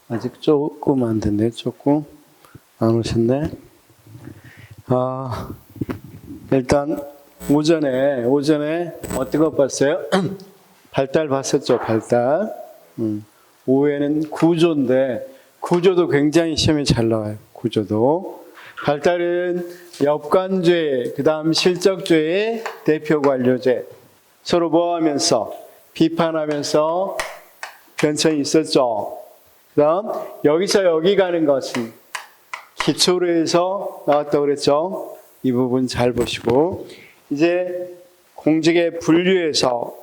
아직 조금 안 됐네. 조금 안 오셨네. 일단 오전에 어떤 거 봤어요? 발달 봤었죠, 발달. 오후에는 구조인데 구조도 굉장히 시험에 잘 나와요. 구조도. 발달은 역관죄, 그 다음 실적죄의 대표 관료죄. 서로 뭐 하면서? 비판하면서 변천이 있었죠. 그 다음 여기서 여기 가는 것은 기초로 해서 나왔다고 그랬죠. 이 부분 잘 보시고 이제 공직의 분류에서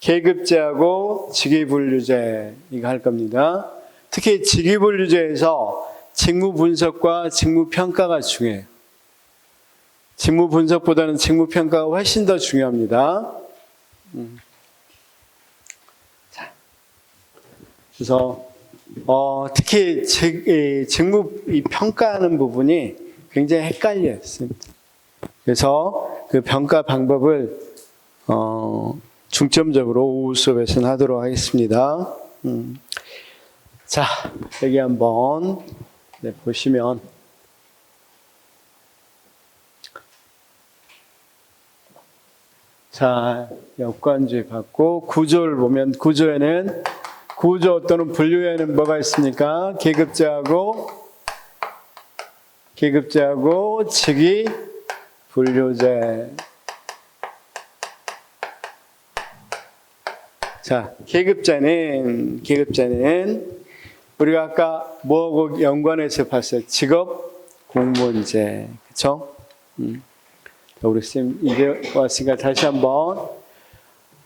계급제하고 직위분류제 이거 할 겁니다. 특히 직위분류제에서 직무분석과 직무평가가 중요해요. 직무분석보다는 직무평가가 훨씬 더 중요합니다. 자, 그래서 특히 직무평가하는 부분이 굉장히 헷갈려요. 그래서 그 평가 방법을 중점적으로 오후 수업에서는 하도록 하겠습니다. 자, 여기 한번 보시면 자, 역관죄 받고 구조를 보면 구조에는 구조 또는 분류에는 뭐가 있습니까? 계급제하고 직위 분류제. 자, 계급제는 우리가 아까 뭐하고 연관해서 봤어요? 직업 공무원제. 그쵸? 우리 쌤 이제 왔으니까 다시 한번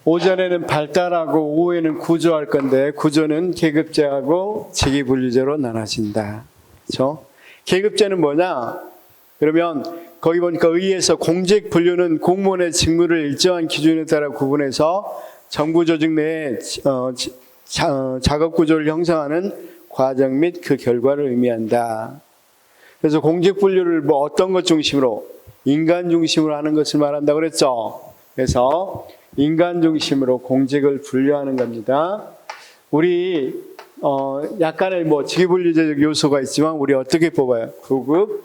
오전에는 발달하고 오후에는 구조할 건데 구조는 계급제하고 직위분류제로 나눠진다. 그렇죠? 계급제는 뭐냐? 그러면 거기 보니까 의의에서 공직 분류는 공무원의 직무를 일정한 기준에 따라 구분해서 정부 조직 내에 작업 구조를 형성하는 과정 및 그 결과를 의미한다. 그래서 공직 분류를 뭐 어떤 것 중심으로? 인간 중심으로 하는 것을 말한다고 그랬죠. 그래서 인간 중심으로 공직을 분류하는 겁니다. 우리 약간의 뭐 직위분류제적 요소가 있지만 우리 어떻게 뽑아요? 9급,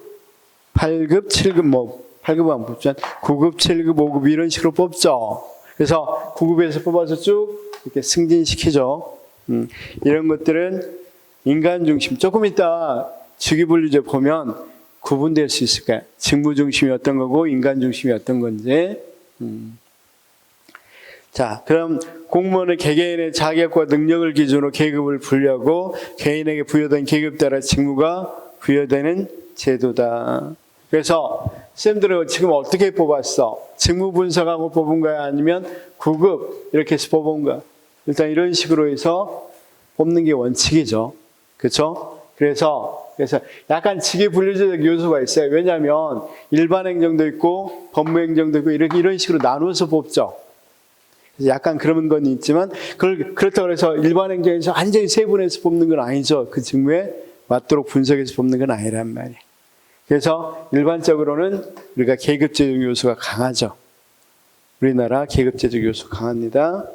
8급, 7급 8급은 안 뽑지만 9급, 7급, 5급 이런 식으로 뽑죠. 그래서 9급에서 뽑아서 쭉 이렇게 승진시키죠. 이런 것들은 인간 중심. 조금 이따 직위분류제 보면 구분될 수 있을까요? 직무 중심이 어떤 거고 인간 중심이 어떤 건지. 자, 그럼 공무원은 개개인의 자격과 능력을 기준으로 계급을 분류하고 개인에게 부여된 계급 따라 직무가 부여되는 제도다. 그래서 쌤들은 지금 어떻게 뽑았어? 직무 분석하고 뽑은 거야? 아니면 9급 이렇게 해서 뽑은 거야? 일단 이런 식으로 해서 뽑는 게 원칙이죠. 그렇죠? 그래서 약간 직위분류제적 요소가 있어요. 왜냐하면 일반 행정도 있고 법무행정도 있고 이런 식으로 나누어서 뽑죠. 그래서 약간 그런 건 있지만 그렇다고 해서 일반 행정에서 완전히 세분해서 뽑는 건 아니죠. 그 직무에 맞도록 분석해서 뽑는 건 아니란 말이에요. 그래서 일반적으로는 우리가 계급제적 요소가 강하죠. 우리나라 계급제적 요소 강합니다.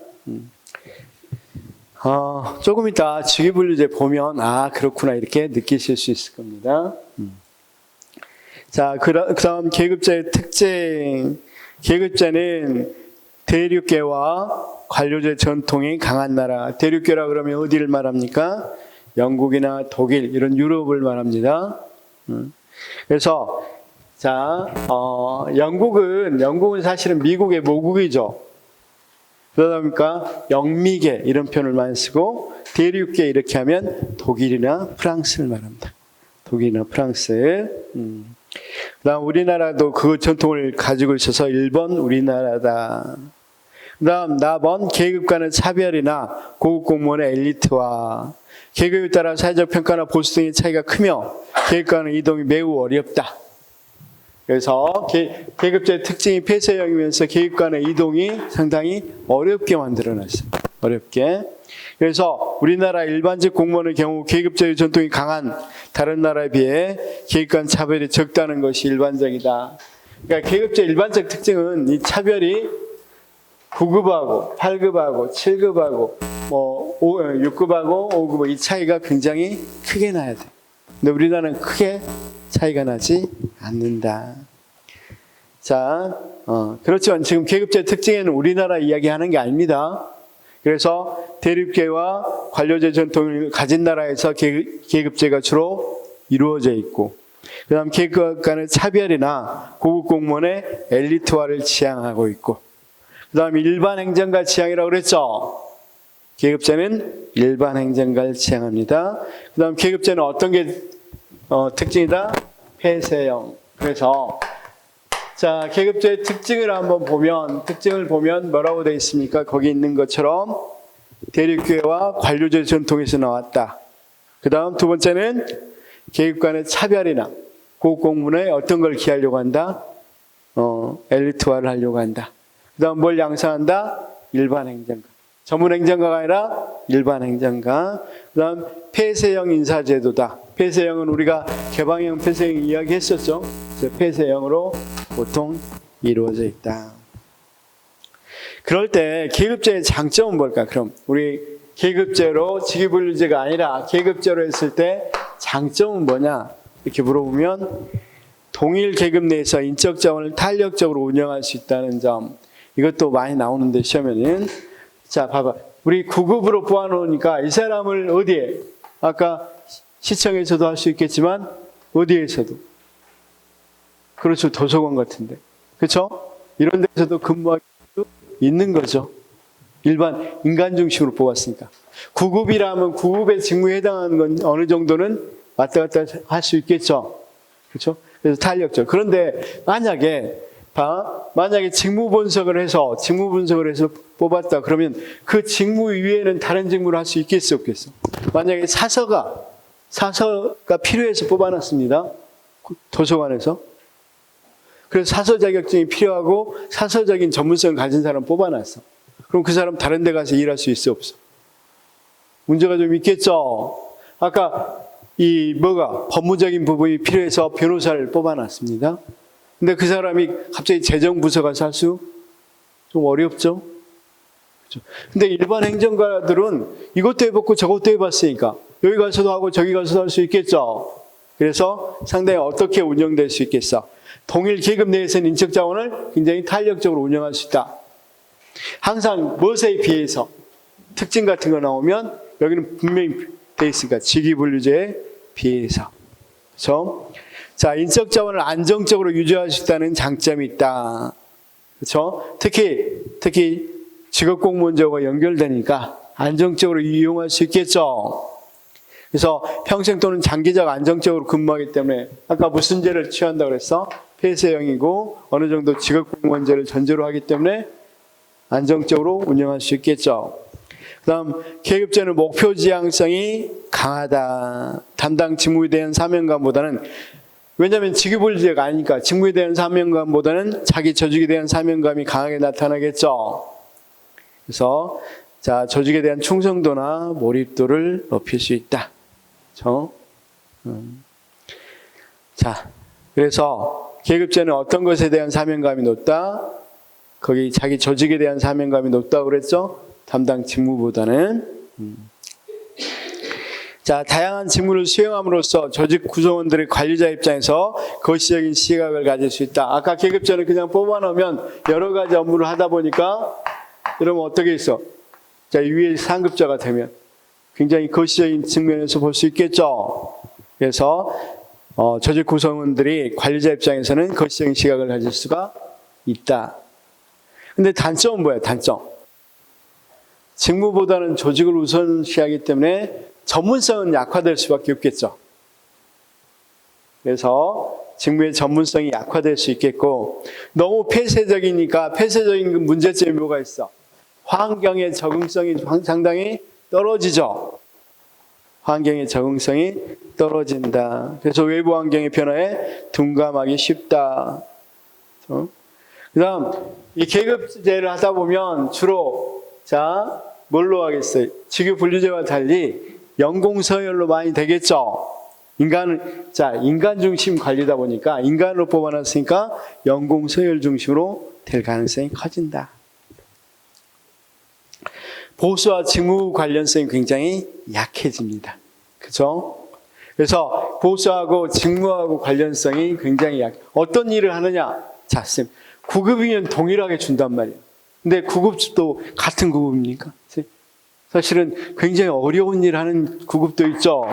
조금 이따 직위분류제 보면 그렇구나 이렇게 느끼실 수 있을 겁니다. 자, 그 다음 계급제의 특징. 계급제는 대륙계와 관료제 전통이 강한 나라. 대륙계라 그러면 어디를 말합니까? 영국이나 독일 이런 유럽을 말합니다. 그래서 자, 영국은 사실은 미국의 모국이죠. 그러다 보니까 영미계 이런 표현을 많이 쓰고 대륙계 이렇게 하면 독일이나 프랑스를 말합니다. 독일이나 프랑스. 그다음 우리나라도 그 전통을 가지고 있어서 1번 우리나라다. 그다음 4번 계급 간의 차별이나 고급 공무원의 엘리트와 계급에 따라 사회적 평가나 보수 등의 차이가 크며 계급 간의 이동이 매우 어렵다. 그래서 계급제의 특징이 폐쇄형이면서 계급 간의 이동이 상당히 어렵게 만들어놨어요. 어렵게. 그래서 우리나라 일반직 공무원의 경우 계급제의 전통이 강한 다른 나라에 비해 계급 간 차별이 적다는 것이 일반적이다. 그러니까 계급제 일반적 특징은 이 차별이 9급하고 8급하고 7급하고 6급하고 5급 이 차이가 굉장히 크게 나야 돼. 근데 우리나라는 크게 차이가 나지 않는다. 자, 그렇지만 지금 계급제 특징에는 우리나라 이야기하는 게 아닙니다. 그래서 대립계와 관료제 전통을 가진 나라에서 계급제가 주로 이루어져 있고, 그 다음 계급 간의 차별이나 고급 공무원의 엘리트화를 지향하고 있고, 그 다음 일반 행정가 지향이라고 그랬죠. 계급제는 일반 행정가를 지향합니다. 그 다음 계급제는 어떤 게 특징이다? 폐쇄형. 그래서 자, 계급제의 특징을 한번 보면, 특징을 보면 뭐라고 되어 있습니까? 거기 있는 것처럼 대립교회와 관료제 전통에서 나왔다. 그 다음 두 번째는 계급 간의 차별이나 고공문에 어떤 걸 기하려고 한다? 엘리트화를 하려고 한다. 그 다음 뭘 양성한다? 일반 행정가. 전문 행정가가 아니라 일반 행정가. 그 다음 폐쇄형 인사제도다. 폐쇄형은 우리가 개방형, 폐쇄형 이야기했었죠. 그래서 폐쇄형으로 보통 이루어져 있다. 그럴 때 계급제의 장점은 뭘까? 그럼 우리 계급제로 직위분류제가 아니라 계급제로 했을 때 장점은 뭐냐? 이렇게 물어보면 동일 계급 내에서 인적 자원을 탄력적으로 운영할 수 있다는 점. 이것도 많이 나오는데 시험에는 자 봐봐. 우리 9급으로 뽑아놓으니까 이 사람을 어디에? 아까 시청에서도 할 수 있겠지만 어디에서도? 그렇죠. 도서관 같은데. 그렇죠? 이런 데서도 근무할 수 있는 거죠. 일반 인간 중심으로 뽑았으니까. 9급이라면 9급의 직무에 해당하는 건 어느 정도는 왔다 갔다 할 수 있겠죠. 그렇죠? 그래서 탄력적. 그런데 만약에 직무 분석을 해서 뽑았다 그러면 그 직무 위에는 다른 직무를 할 수 있겠어 없겠어? 만약에 사서가 필요해서 뽑아놨습니다. 도서관에서. 그래서 사서 자격증이 필요하고 사서적인 전문성을 가진 사람 뽑아놨어. 그럼 그 사람 다른 데 가서 일할 수 있어 없어? 문제가 좀 있겠죠. 아까 법무적인 부분이 필요해서 변호사를 뽑아놨습니다. 근데 그 사람이 갑자기 재정부서 가서 할 수 좀 어렵죠. 그렇죠? 근데 일반 행정가들은 이것도 해봤고 저것도 해봤으니까 여기 가서도 하고 저기 가서도 할 수 있겠죠. 그래서 상당히 어떻게 운영될 수 있겠어? 동일 계급 내에서는 인적 자원을 굉장히 탄력적으로 운영할 수 있다. 항상 무엇에 비해서 특징 같은 거 나오면 여기는 분명히 돼 있으니까 직위분류제에 비해서. 그렇죠? 자, 인적 자원을 안정적으로 유지할 수 있다는 장점이 있다. 그렇죠? 특히 직업 공무원제와 연결되니까 안정적으로 이용할 수 있겠죠. 그래서 평생 또는 장기적 안정적으로 근무하기 때문에 아까 무슨 제를 취한다고 그랬어? 폐쇄형이고 어느 정도 직업 공무원제를 전제로 하기 때문에 안정적으로 운영할 수 있겠죠. 그 다음 계급제는 목표 지향성이 강하다. 담당 직무에 대한 사명감보다는 왜냐하면 직위분류제가 아니니까 직무에 대한 사명감보다는 자기 조직에 대한 사명감이 강하게 나타나겠죠. 그래서 자, 조직에 대한 충성도나 몰입도를 높일 수 있다. 그렇죠? 자, 그래서 계급제는 어떤 것에 대한 사명감이 높다? 거기 자기 조직에 대한 사명감이 높다고 그랬죠? 담당 직무보다는. 자, 다양한 직무를 수행함으로써 조직 구성원들의 관리자 입장에서 거시적인 시각을 가질 수 있다. 아까 계급제는 그냥 뽑아놓으면 여러 가지 업무를 하다 보니까 여러분 어떻게 있어? 자, 위에 상급자가 되면 굉장히 거시적인 측면에서 볼 수 있겠죠. 그래서 조직 구성원들이 관리자 입장에서는 거시적인 시각을 가질 수가 있다. 근데 단점은 뭐야? 단점. 직무보다는 조직을 우선시하기 때문에 전문성은 약화될 수밖에 없겠죠. 그래서 직무의 전문성이 약화될 수 있겠고 너무 폐쇄적이니까 폐쇄적인 문제점이 뭐가 있어? 환경의 적응성이 상당히 떨어지죠. 환경의 적응성이 떨어진다. 그래서 외부 환경의 변화에 둔감하기 쉽다. 그 다음 이 계급제를 하다 보면 주로 자 뭘로 하겠어요? 직위분류제와 달리 연공서열로 많이 되겠죠. 인간 중심 관리다 보니까 인간으로 뽑아놨으니까 연공서열 중심으로 될 가능성이 커진다. 보수와 직무 관련성이 굉장히 약해집니다. 그죠? 그래서 보수하고 직무하고 관련성이 굉장히 어떤 일을 하느냐? 자, 쌤, 구급이면 동일하게 준단 말이에요. 근데 구급도 같은 구급입니까? 사실은 굉장히 어려운 일 하는 구급도 있죠.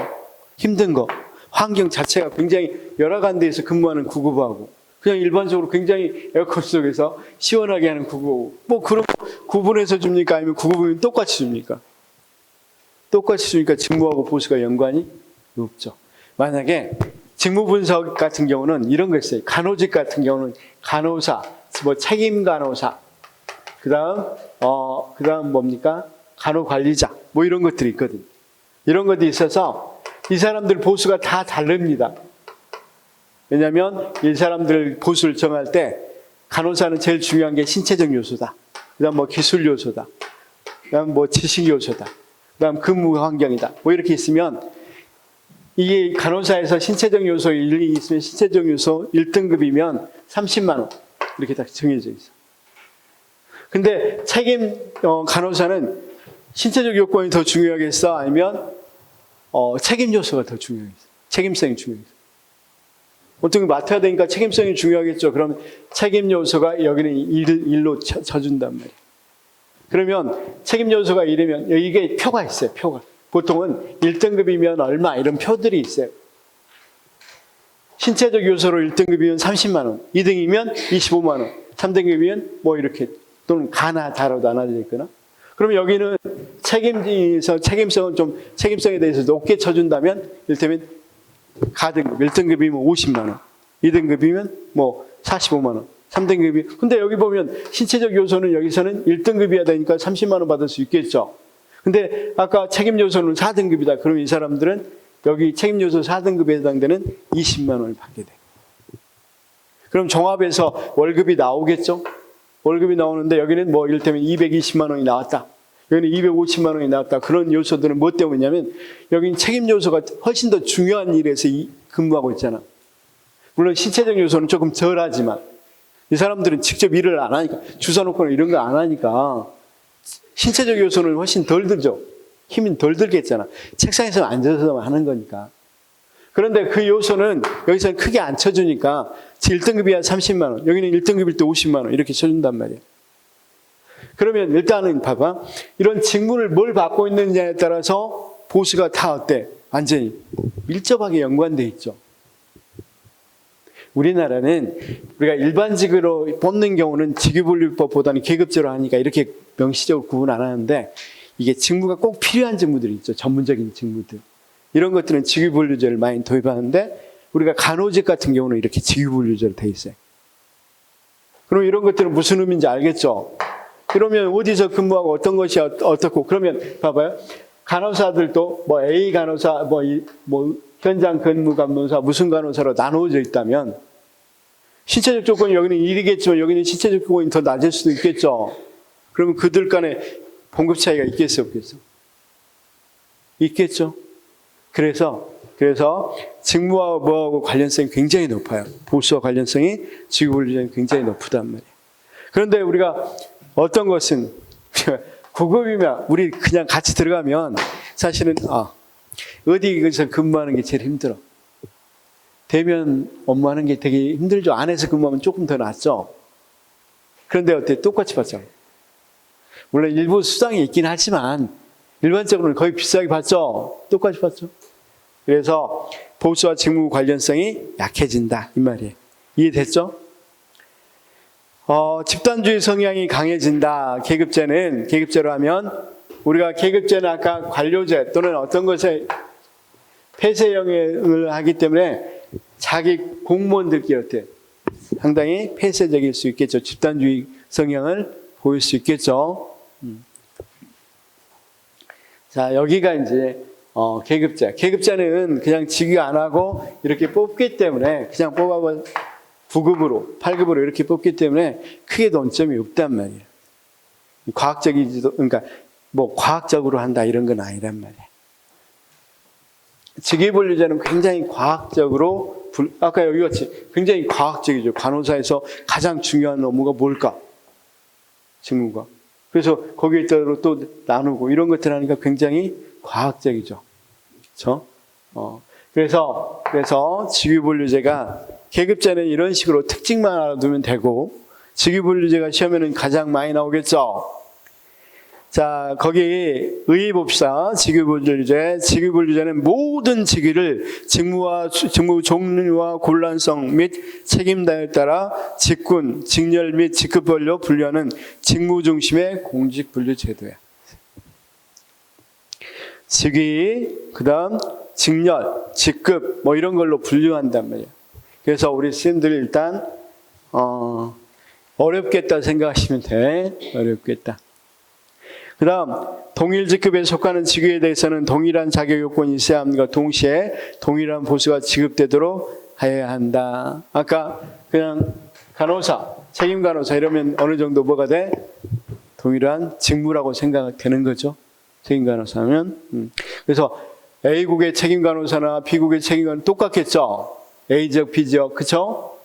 힘든 거. 환경 자체가 굉장히 여러 군데에서 근무하는 구급하고 그냥 일반적으로 굉장히 에어컨 속에서 시원하게 하는 구급. 뭐 그런 구분해서 줍니까? 아니면 구급이면 똑같이 줍니까? 똑같이 주니까 직무하고 보수가 연관이 없죠. 만약에 직무 분석 같은 경우는 이런 거 있어요. 간호직 같은 경우는 간호사, 뭐 책임 간호사, 그다음 뭡니까? 간호관리자, 뭐 이런 것들이 있거든요. 이런 것들이 있어서 이 사람들 보수가 다 다릅니다. 왜냐하면 이 사람들 보수를 정할 때 간호사는 제일 중요한 게 신체적 요소다. 그다음 뭐 기술 요소다. 그다음 뭐 지식 요소다. 그다음 근무 환경이다. 뭐 이렇게 있으면 이게 간호사에서 신체적 요소 1이 있으면 신체적 요소 1등급이면 30만 원 이렇게 딱 정해져 있어. 근데 책임 간호사는 신체적 요건이 더 중요하겠어? 아니면 책임 요소가 더 중요하겠어? 책임성이 중요하겠어? 보통 맡아야 되니까 책임성이 중요하겠죠. 그럼 책임 요소가 여기는 1로 쳐준단 말이에요. 그러면 책임 요소가 1이면 이게 표가 있어요. 표가. 보통은 1등급이면 얼마 이런 표들이 있어요. 신체적 요소로 1등급이면 30만 원, 2등이면 25만 원, 3등급이면 뭐 이렇게 또는 가나 다로 나눠져 있거나. 그럼 여기는 책임성은 좀 책임성에 대해서 높게 쳐준다면 이를테면 가등급 1등급이면 50만 원, 2등급이면 뭐 45만 원, 3등급이. 근데 여기 보면 신체적 요소는 여기서는 1등급이어야 되니까 30만 원 받을 수 있겠죠. 근데 아까 책임 요소는 4등급이다. 그럼 이 사람들은 여기 책임 요소 4등급에 해당되는 20만 원을 받게 돼. 그럼 종합해서 월급이 나오겠죠? 월급이 나오는데 여기는 뭐 이를테면 220만 원이 나왔다. 여기는 250만 원이 나왔다. 그런 요소들은 뭐 때문이냐면 여기는 책임 요소가 훨씬 더 중요한 일에서 근무하고 있잖아. 물론 신체적 요소는 조금 덜하지만 이 사람들은 직접 일을 안 하니까 주사 놓거나 이런 거 안 하니까 신체적 요소는 훨씬 덜 들죠. 힘이 덜 들겠잖아. 책상에서 앉아서 하는 거니까. 그런데 그 요소는 여기서는 크게 안 쳐주니까 1등급이야 30만 원, 여기는 1등급일 때 50만 원 이렇게 쳐준단 말이에요. 그러면 일단은 봐봐. 이런 직무를 뭘 받고 있느냐에 따라서 보수가 다 어때? 완전히 밀접하게 연관돼 있죠. 우리나라는 우리가 일반직으로 뽑는 경우는 직위분류법보다는 계급제로 하니까 이렇게 명시적으로 구분 안 하는데 이게 직무가 꼭 필요한 직무들이 있죠. 전문적인 직무들. 이런 것들은 직위분류제를 많이 도입하는데 우리가 간호직 같은 경우는 이렇게 직위분류제로 돼 있어요. 그럼 이런 것들은 무슨 의미인지 알겠죠? 그러면 어디서 근무하고 어떤 것이 어떻고 그러면 봐봐요. 간호사들도 뭐 A 간호사, 뭐 현장 근무 간호사, 무슨 간호사로 나누어져 있다면 신체적 조건이 여기는 1이겠지만 여기는 신체적 조건이 더 낮을 수도 있겠죠. 그러면 그들 간에 봉급 차이가 있겠어, 없겠어? 있겠죠. 그래서 직무와 뭐하고 관련성이 굉장히 높아요. 보수와 관련성이 직위분류제는 굉장히 높단 말이에요. 그런데 우리가 어떤 것은 구급이면 우리 그냥 같이 들어가면 사실은 어디에서 근무하는 게 제일 힘들어. 대면 업무하는 게 되게 힘들죠. 안에서 근무하면 조금 더 낫죠. 그런데 어때? 똑같이 받잖아. 물론 일부 수당이 있긴 하지만 일반적으로는 거의 비싸게 받죠. 똑같이 받죠. 그래서 보수와 직무 관련성이 약해진다 이 말이에요. 이해됐죠? 집단주의 성향이 강해진다. 계급제로 하면 우리가 계급제는 아까 관료제 또는 어떤 것에 폐쇄 영향을 하기 때문에 자기 공무원들끼리 어때? 상당히 폐쇄적일 수 있겠죠. 집단주의 성향을 보일 수 있겠죠. 자, 여기가 이제 계급제. 계급제는 그냥 직위 안 하고 이렇게 뽑기 때문에 그냥 뽑아봐 9급으로, 8급으로 이렇게 뽑기 때문에 크게 논점이 없단 말이에요. 과학적이지도, 그러니까 뭐 과학적으로 한다 이런 건 아니란 말이에요. 직위분류제는 굉장히 과학적으로, 아까 여기 같이 굉장히 과학적이죠. 간호사에서 가장 중요한 업무가 뭘까? 직무가. 그래서 거기에 따라 또 나누고 이런 것들 하니까 굉장히 과학적이죠. 그렇죠? 그래서 직위분류제가 계급제는 이런 식으로 특징만 알아두면 되고, 직위분류제가 시험에는 가장 많이 나오겠죠. 자, 거기 의의 봅시다. 직위분류제. 직위분류제는 모든 직위를 직무 종류와 곤란성 및 책임다에 따라 직군, 직렬 및 직급별로 분류하는 직무 중심의 공직분류제도야. 직위, 그 다음 직렬, 직급 뭐 이런 걸로 분류한단 말이에요. 그래서 우리 스님들 일단 어렵겠다 생각하시면 돼. 어렵겠다. 그 다음 동일 직급에 속하는 직위에 대해서는 동일한 자격 요건이 있어야 함과 동시에 동일한 보수가 지급되도록 하여야 한다. 아까 그냥 간호사, 책임 간호사 이러면 어느 정도 뭐가 돼? 동일한 직무라고 생각되는 거죠. 책임 간호사면. 그래서 A국의 책임 간호사나 B국의 책임 간호사 똑같겠죠. A지역, B지역, 그쵸?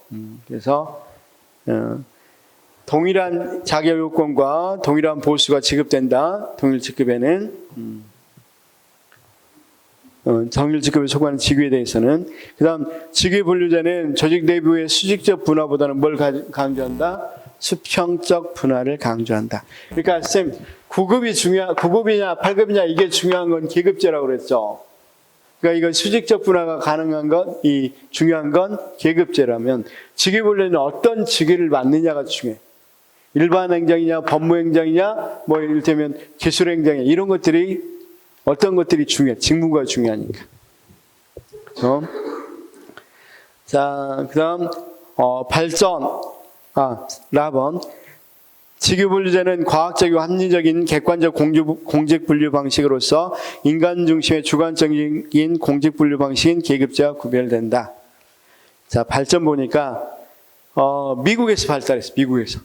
그래서 동일한 자격 요건과 동일한 보수가 지급된다. 동일 직급에는 정일 직급에 속하는 직위에 대해서는. 그 다음 직위 분류제는 조직 내부의 수직적 분화보다는 뭘 강조한다? 수평적 분화를 강조한다. 그러니까 쌤 9급이냐 8급이냐 이게 중요한 건 계급제라고 그랬죠. 그러니까 이건 수직적 분화가 가능한 건, 이 중요한 건 계급제라면 직위 분류는 어떤 직위를 맡느냐가 중요해. 일반 행정이냐 법무 행정이냐 뭐 이를테면 기술 행정이냐 이런 것들이 어떤 것들이 중요해. 직무가 중요하니까. 그렇죠? 자, 그다음 라번 직위분류제는 과학적이고 합리적인 객관적 공직분류 방식으로서 인간 중심의 주관적인 공직분류 방식인 계급제와 구별된다. 자, 발전 보니까 미국에서 발달했어. 미국에서.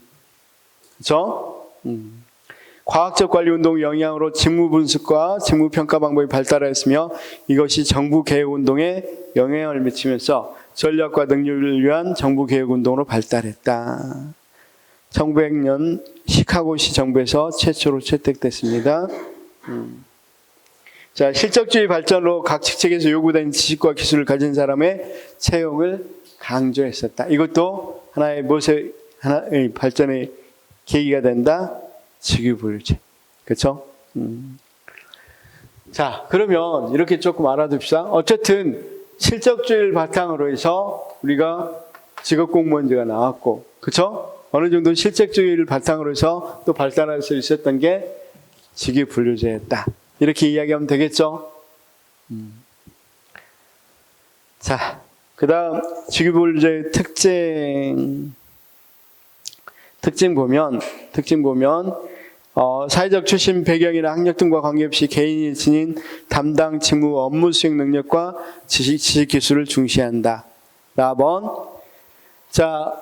그렇죠? 과학적 관리 운동 영향으로 직무 분석과 직무 평가 방법이 발달하였으며 이것이 정부 개혁 운동에 영향을 미치면서 전략과 능률을 위한 정부 개혁 운동으로 발달했다. 1900년 시카고시 정부에서 최초로 채택됐습니다. 자, 실적주의 발전으로 각 직책에서 요구된 지식과 기술을 가진 사람의 채용을 강조했었다. 이것도 하나의 발전의 계기가 된다. 직위분류제. 그렇죠? 자, 그러면 이렇게 조금 알아둡시다. 어쨌든 실적주의를 바탕으로 해서 우리가 직업공무원제가 나왔고, 그렇죠? 어느 정도 실적주의를 바탕으로 해서 또 발달할 수 있었던 게 직위분류제였다. 이렇게 이야기하면 되겠죠? 자, 그 다음 직위분류제의 특징 보면 사회적 출신 배경이나 학력 등과 관계없이 개인이 지닌 담당 직무 업무 수행 능력과 지식 기술을 중시한다. 라번. 자,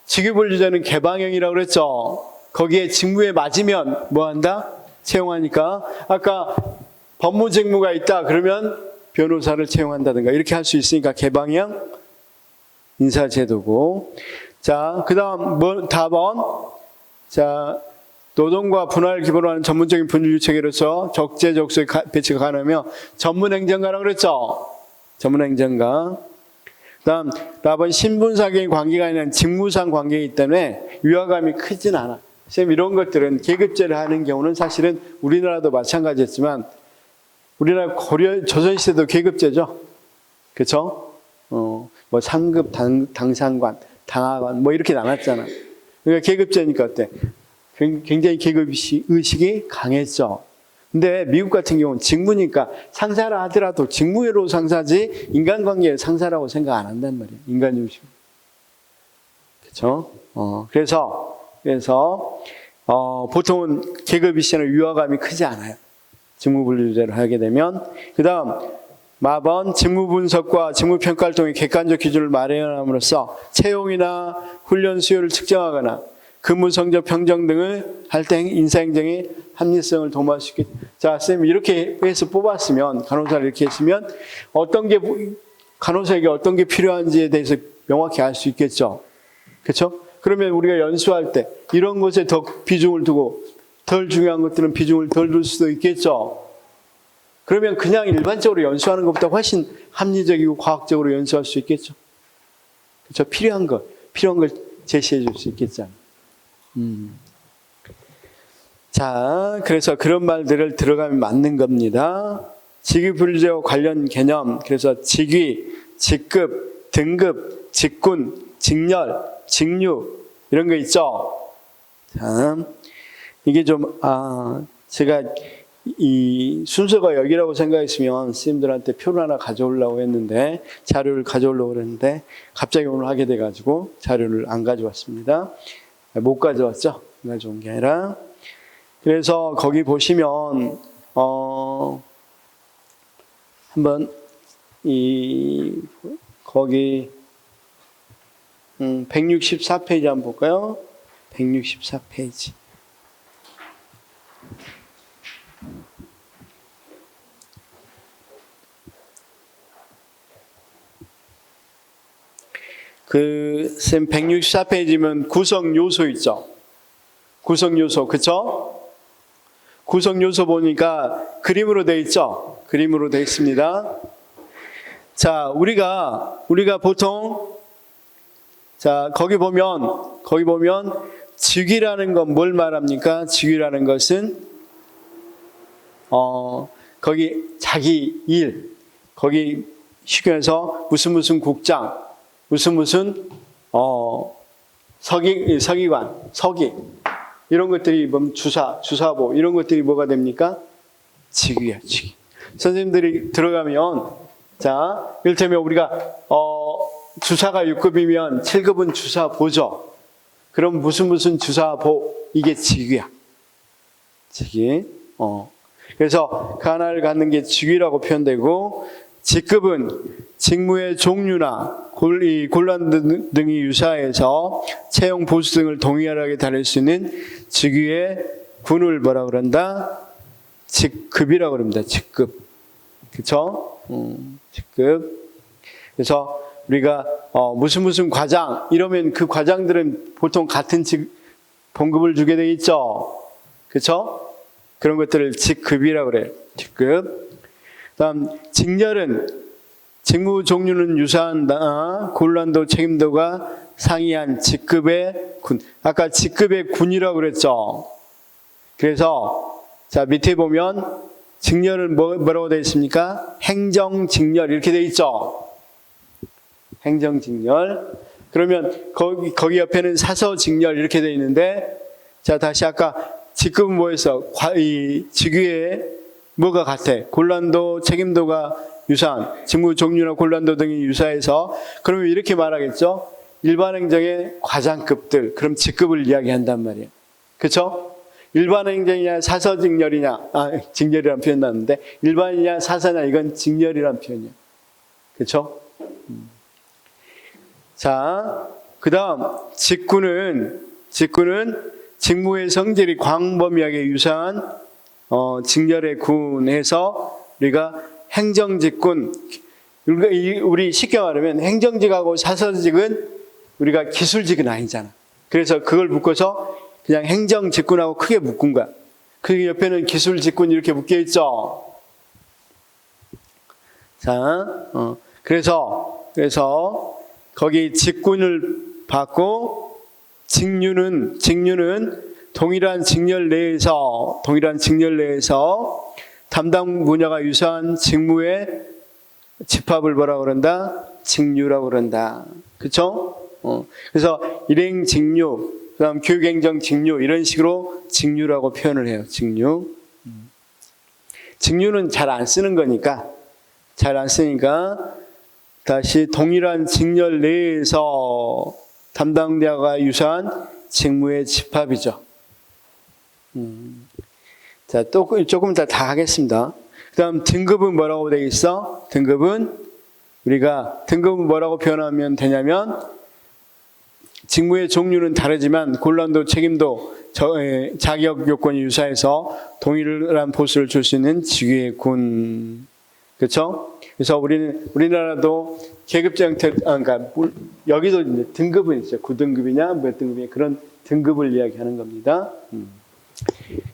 직위분류제는 개방형이라고 그랬죠. 거기에 직무에 맞으면 뭐 한다? 채용하니까. 아까 법무 직무가 있다 그러면 변호사를 채용한다든가 이렇게 할 수 있으니까 개방형 인사제도고. 자, 그 다음 답은 자, 노동과 분할을 기본으로 하는 전문적인 분류 체계로서 적재적소의 배치가 가능하며 전문행정가라고 그랬죠. 전문행정가. 다음 답은 신분상의 관계가 아니라 직무상 관계이기 때문에 위화감이 크진 않아. 쌤 이런 것들은 계급제를 하는 경우는 사실은 우리나라도 마찬가지였지만 우리나라 조선시대도 계급제죠. 그렇죠? 뭐 상급, 당상관, 당하관 뭐 이렇게 나눴잖아. 그러니까 계급제니까 어때? 굉장히 계급 의식이 강했죠. 근데 미국 같은 경우는 직무니까 상사라 하더라도 직무회로 상사지 인간관계의 상사라고 생각 안 한단 말이에요. 인간 중심. 그렇죠? 그래서 보통은 계급 이시는 위화감이 크지 않아요. 직무분류제를 하게 되면. 그 다음 마번 직무분석과 직무평가를 통해 객관적 기준을 마련함으로써 채용이나 훈련 수요를 측정하거나 근무 성적 평정 등을 할 때 인사행정의 합리성을 도모할 수 있겠다. 자, 쌤 이렇게 해서 뽑았으면 간호사를 이렇게 했으면 간호사에게 어떤 게 필요한지에 대해서 명확히 알 수 있겠죠. 그렇죠? 그러면 우리가 연수할 때 이런 것에 더 비중을 두고 덜 중요한 것들은 비중을 덜 둘 수도 있겠죠. 그러면 그냥 일반적으로 연수하는 것보다 훨씬 합리적이고 과학적으로 연수할 수 있겠죠. 그렇죠? 필요한 걸 제시해 줄 수 있겠잖아요. 자, 그래서 그런 말들을 들어가면 맞는 겁니다. 직위불재와 관련 개념, 그래서 직위, 직급, 등급, 직군, 직렬, 직류 이런 거 있죠. 자, 이게 좀 제가 이 순서가 여기라고 생각했으면 스님들한테 표를 하나 가져오려고 했는데 자료를 가져오려고 했는데 갑자기 오늘 하게 돼가지고 자료를 안 가져왔습니다. 못 가져왔죠? 가져온 게 아니라. 그래서 거기 보시면 한번 거기 164페이지 한번 볼까요? 164페이지. 쌤 164페이지면 구성 요소 있죠? 구성 요소, 그쵸? 구성 요소 보니까 그림으로 되어 있죠? 그림으로 되어 있습니다. 자, 우리가 보통, 자, 거기 보면, 직위라는 건 뭘 말합니까? 직위라는 것은, 거기 자기 일, 거기 쉽게 해서 무슨 국장, 무슨 서기관, 서기 이런 것들이 보면 주사보 이런 것들이 뭐가 됩니까? 직위야, 직위. 선생님들이 들어가면 자, 이를테면 우리가 주사가 6급이면 7급은 주사보죠. 그럼 무슨 주사보 이게 직위야. 직위. 그래서 그 하나를 갖는 게 직위라고 표현되고 직급은 직무의 종류나 곤란 등이 유사해서 채용, 보수 등을 동일하게 다룰 수 있는 직위의 군을 뭐라 그런다? 직급이라고 그럽니다. 직급. 그쵸? 직급. 그래서 우리가 무슨 과장 이러면 그 과장들은 보통 같은 봉급을 주게 돼 있죠. 그쵸? 그런 것들을 직급이라고 그래요. 직급. 다음 직렬은 직무 종류는 유사한 곤란도 책임도가 상이한 직급의 군. 아까 직급의 군이라고 그랬죠. 그래서 자 밑에 보면 직렬은 뭐라고 되어 있습니까? 행정직렬 이렇게 되어 있죠. 행정직렬. 그러면 거기 옆에는 사서직렬 이렇게 되어 있는데 자 다시 아까 직급은 뭐였어? 이 직위에 뭐가 같아? 곤란도, 책임도가 유사한, 직무 종류나 곤란도 등이 유사해서 그러면 이렇게 말하겠죠? 일반 행정의 과장급들, 그럼 직급을 이야기한단 말이에요. 그렇죠? 일반 행정이냐 사서직렬이냐, 직렬이라는 표현 나왔는데 일반이냐 사서냐 이건 직렬이라는 표현이에요. 그렇죠? 자, 그 다음 직군은 직무의 성질이 광범위하게 유사한 직렬에 군해서 우리가 행정직군, 우리 쉽게 말하면 행정직하고 사서직은 우리가 기술직은 아니잖아. 그래서 그걸 묶어서 그냥 행정직군하고 크게 묶은 거야. 그 옆에는 기술직군 이렇게 묶여 있죠. 자, 그래서 거기 직군을 받고 직류는 동일한 직렬 내에서 담당 분야가 유사한 직무의 집합을 뭐라고 그런다? 직류라고 그런다. 그렇죠? 그래서 일행 직류, 그다음 교육행정 직류 이런 식으로 직류라고 표현을 해요. 직류. 직류는 잘 안 쓰는 거니까 다시 동일한 직렬 내에서 담당자가 유사한 직무의 집합이죠. 자, 또 조금 다 하겠습니다. 그 다음 등급은 뭐라고 되어 있어? 등급은 뭐라고 표현하면 되냐면 직무의 종류는 다르지만 곤란도, 책임도, 자격 요건이 유사해서 동일한 보수를 줄 수 있는 직위의 군. 그렇죠? 그래서 우리나라도 계급제 형태, 그러니까 여기도 이제 등급은 있죠. 9등급이냐, 몇 등급이냐 그런 등급을 이야기하는 겁니다.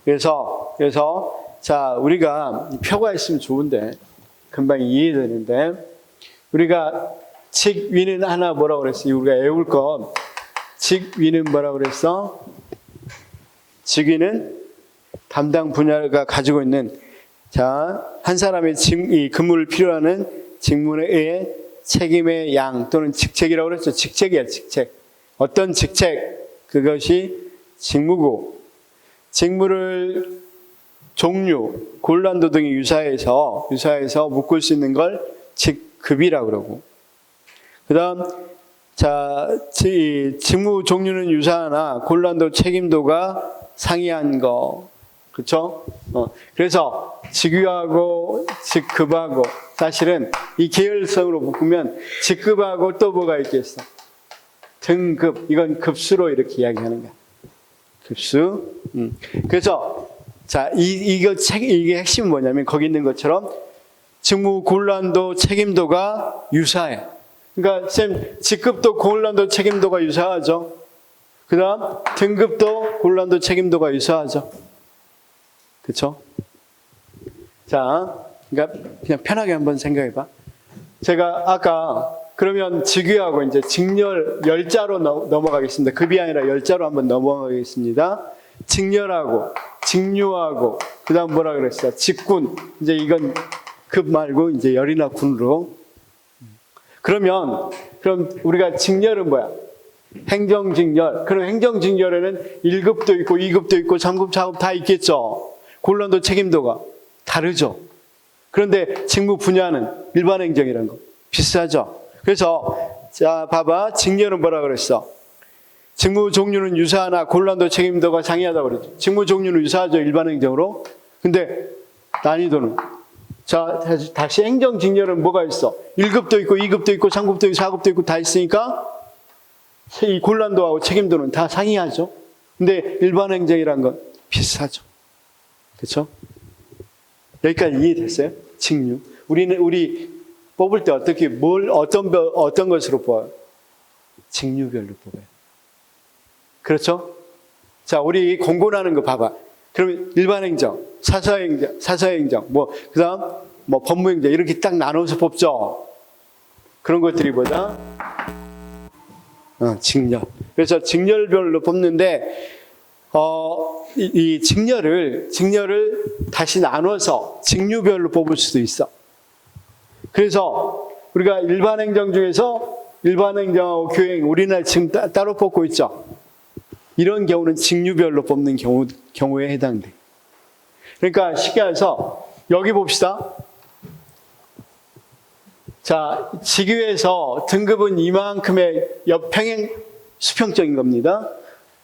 그래서 자, 우리가 표가 있으면 좋은데 금방 이해되는데, 우리가 직위는 하나 뭐라고 그랬어요? 우리가 외울 거 직위는 뭐라고 그랬어? 직위는 담당 분야가 가지고 있는, 자, 한 사람의 이 근무를 필요로 하는 직무에 의해 책임의 양 또는 직책이라고 그랬죠. 직책이야, 직책. 어떤 직책, 그것이 직무고, 직무를 종류, 곤란도 등이 유사해서 묶을 수 있는 걸 직급이라고 그러고, 그 다음, 자, 직무 종류는 유사하나 곤란도 책임도가 상이한 거. 그쵸? 그래서 직위하고 직급하고, 사실은 이 계열성으로 묶으면 직급하고 또 뭐가 있겠어? 등급. 이건 급수로 이렇게 이야기하는 거야. 급수. 그래서, 자, 이게 핵심은 뭐냐면, 거기 있는 것처럼 직무 곤란도 책임도가 유사해. 그러니까 쌤, 직급도 곤란도 책임도가 유사하죠. 그 다음 등급도 곤란도 책임도가 유사하죠. 그렇죠? 자, 그러니까 그냥 편하게 한번 생각해봐. 제가 아까 그러면 직위하고 이제 직렬 열자로 넘어가겠습니다. 급이 아니라 열자로 한번 넘어가겠습니다. 직렬하고 직류하고 그 다음 뭐라 그랬어요? 직군. 이제 이건 급 말고 이제 열이나 군으로. 그럼 우리가 직렬은 뭐야? 행정직렬. 그럼 행정직렬에는 1급도 있고 2급도 있고 3급, 4급 다 있겠죠. 곤란도 책임도가 다르죠. 그런데 직무 분야는 일반 행정이라는 거 비슷하죠. 그래서 자, 봐봐. 직렬은 뭐라 그랬어? 직무 종류는 유사하나 곤란도 책임도가 상이하다고 그랬죠. 직무 종류는 유사하죠, 일반 행정으로. 근데 난이도는, 자, 다시 행정직렬은 뭐가 있어? 1급도 있고 2급도 있고 3급도 있고 4급도 있고 다 있으니까 이 곤란도하고 책임도는 다 상이하죠. 근데 일반 행정이란 건 비슷하죠. 그렇죠? 여기까지 이해됐어요? 직류. 우리 뽑을 때 어떻게 어떤 것으로 뽑아요? 직류별로 뽑아요. 그렇죠? 자, 우리 공고하는 거 봐봐. 그러면 일반 행정, 사서행정, 그다음 법무행정 이렇게 딱 나눠서 뽑죠. 그런 것들이 뭐다? 직렬. 그래서 직렬별로 뽑는데 이 직렬을 다시 나눠서 직류별로 뽑을 수도 있어. 그래서 우리가 일반 행정 중에서 일반 행정하고 교행 우리나라 지금 따로 뽑고 있죠. 이런 경우는 직류별로 뽑는 경우에 해당돼. 그러니까 쉽게 해서 여기 봅시다. 자, 직위에서 등급은 이만큼의 평행 수평적인 겁니다.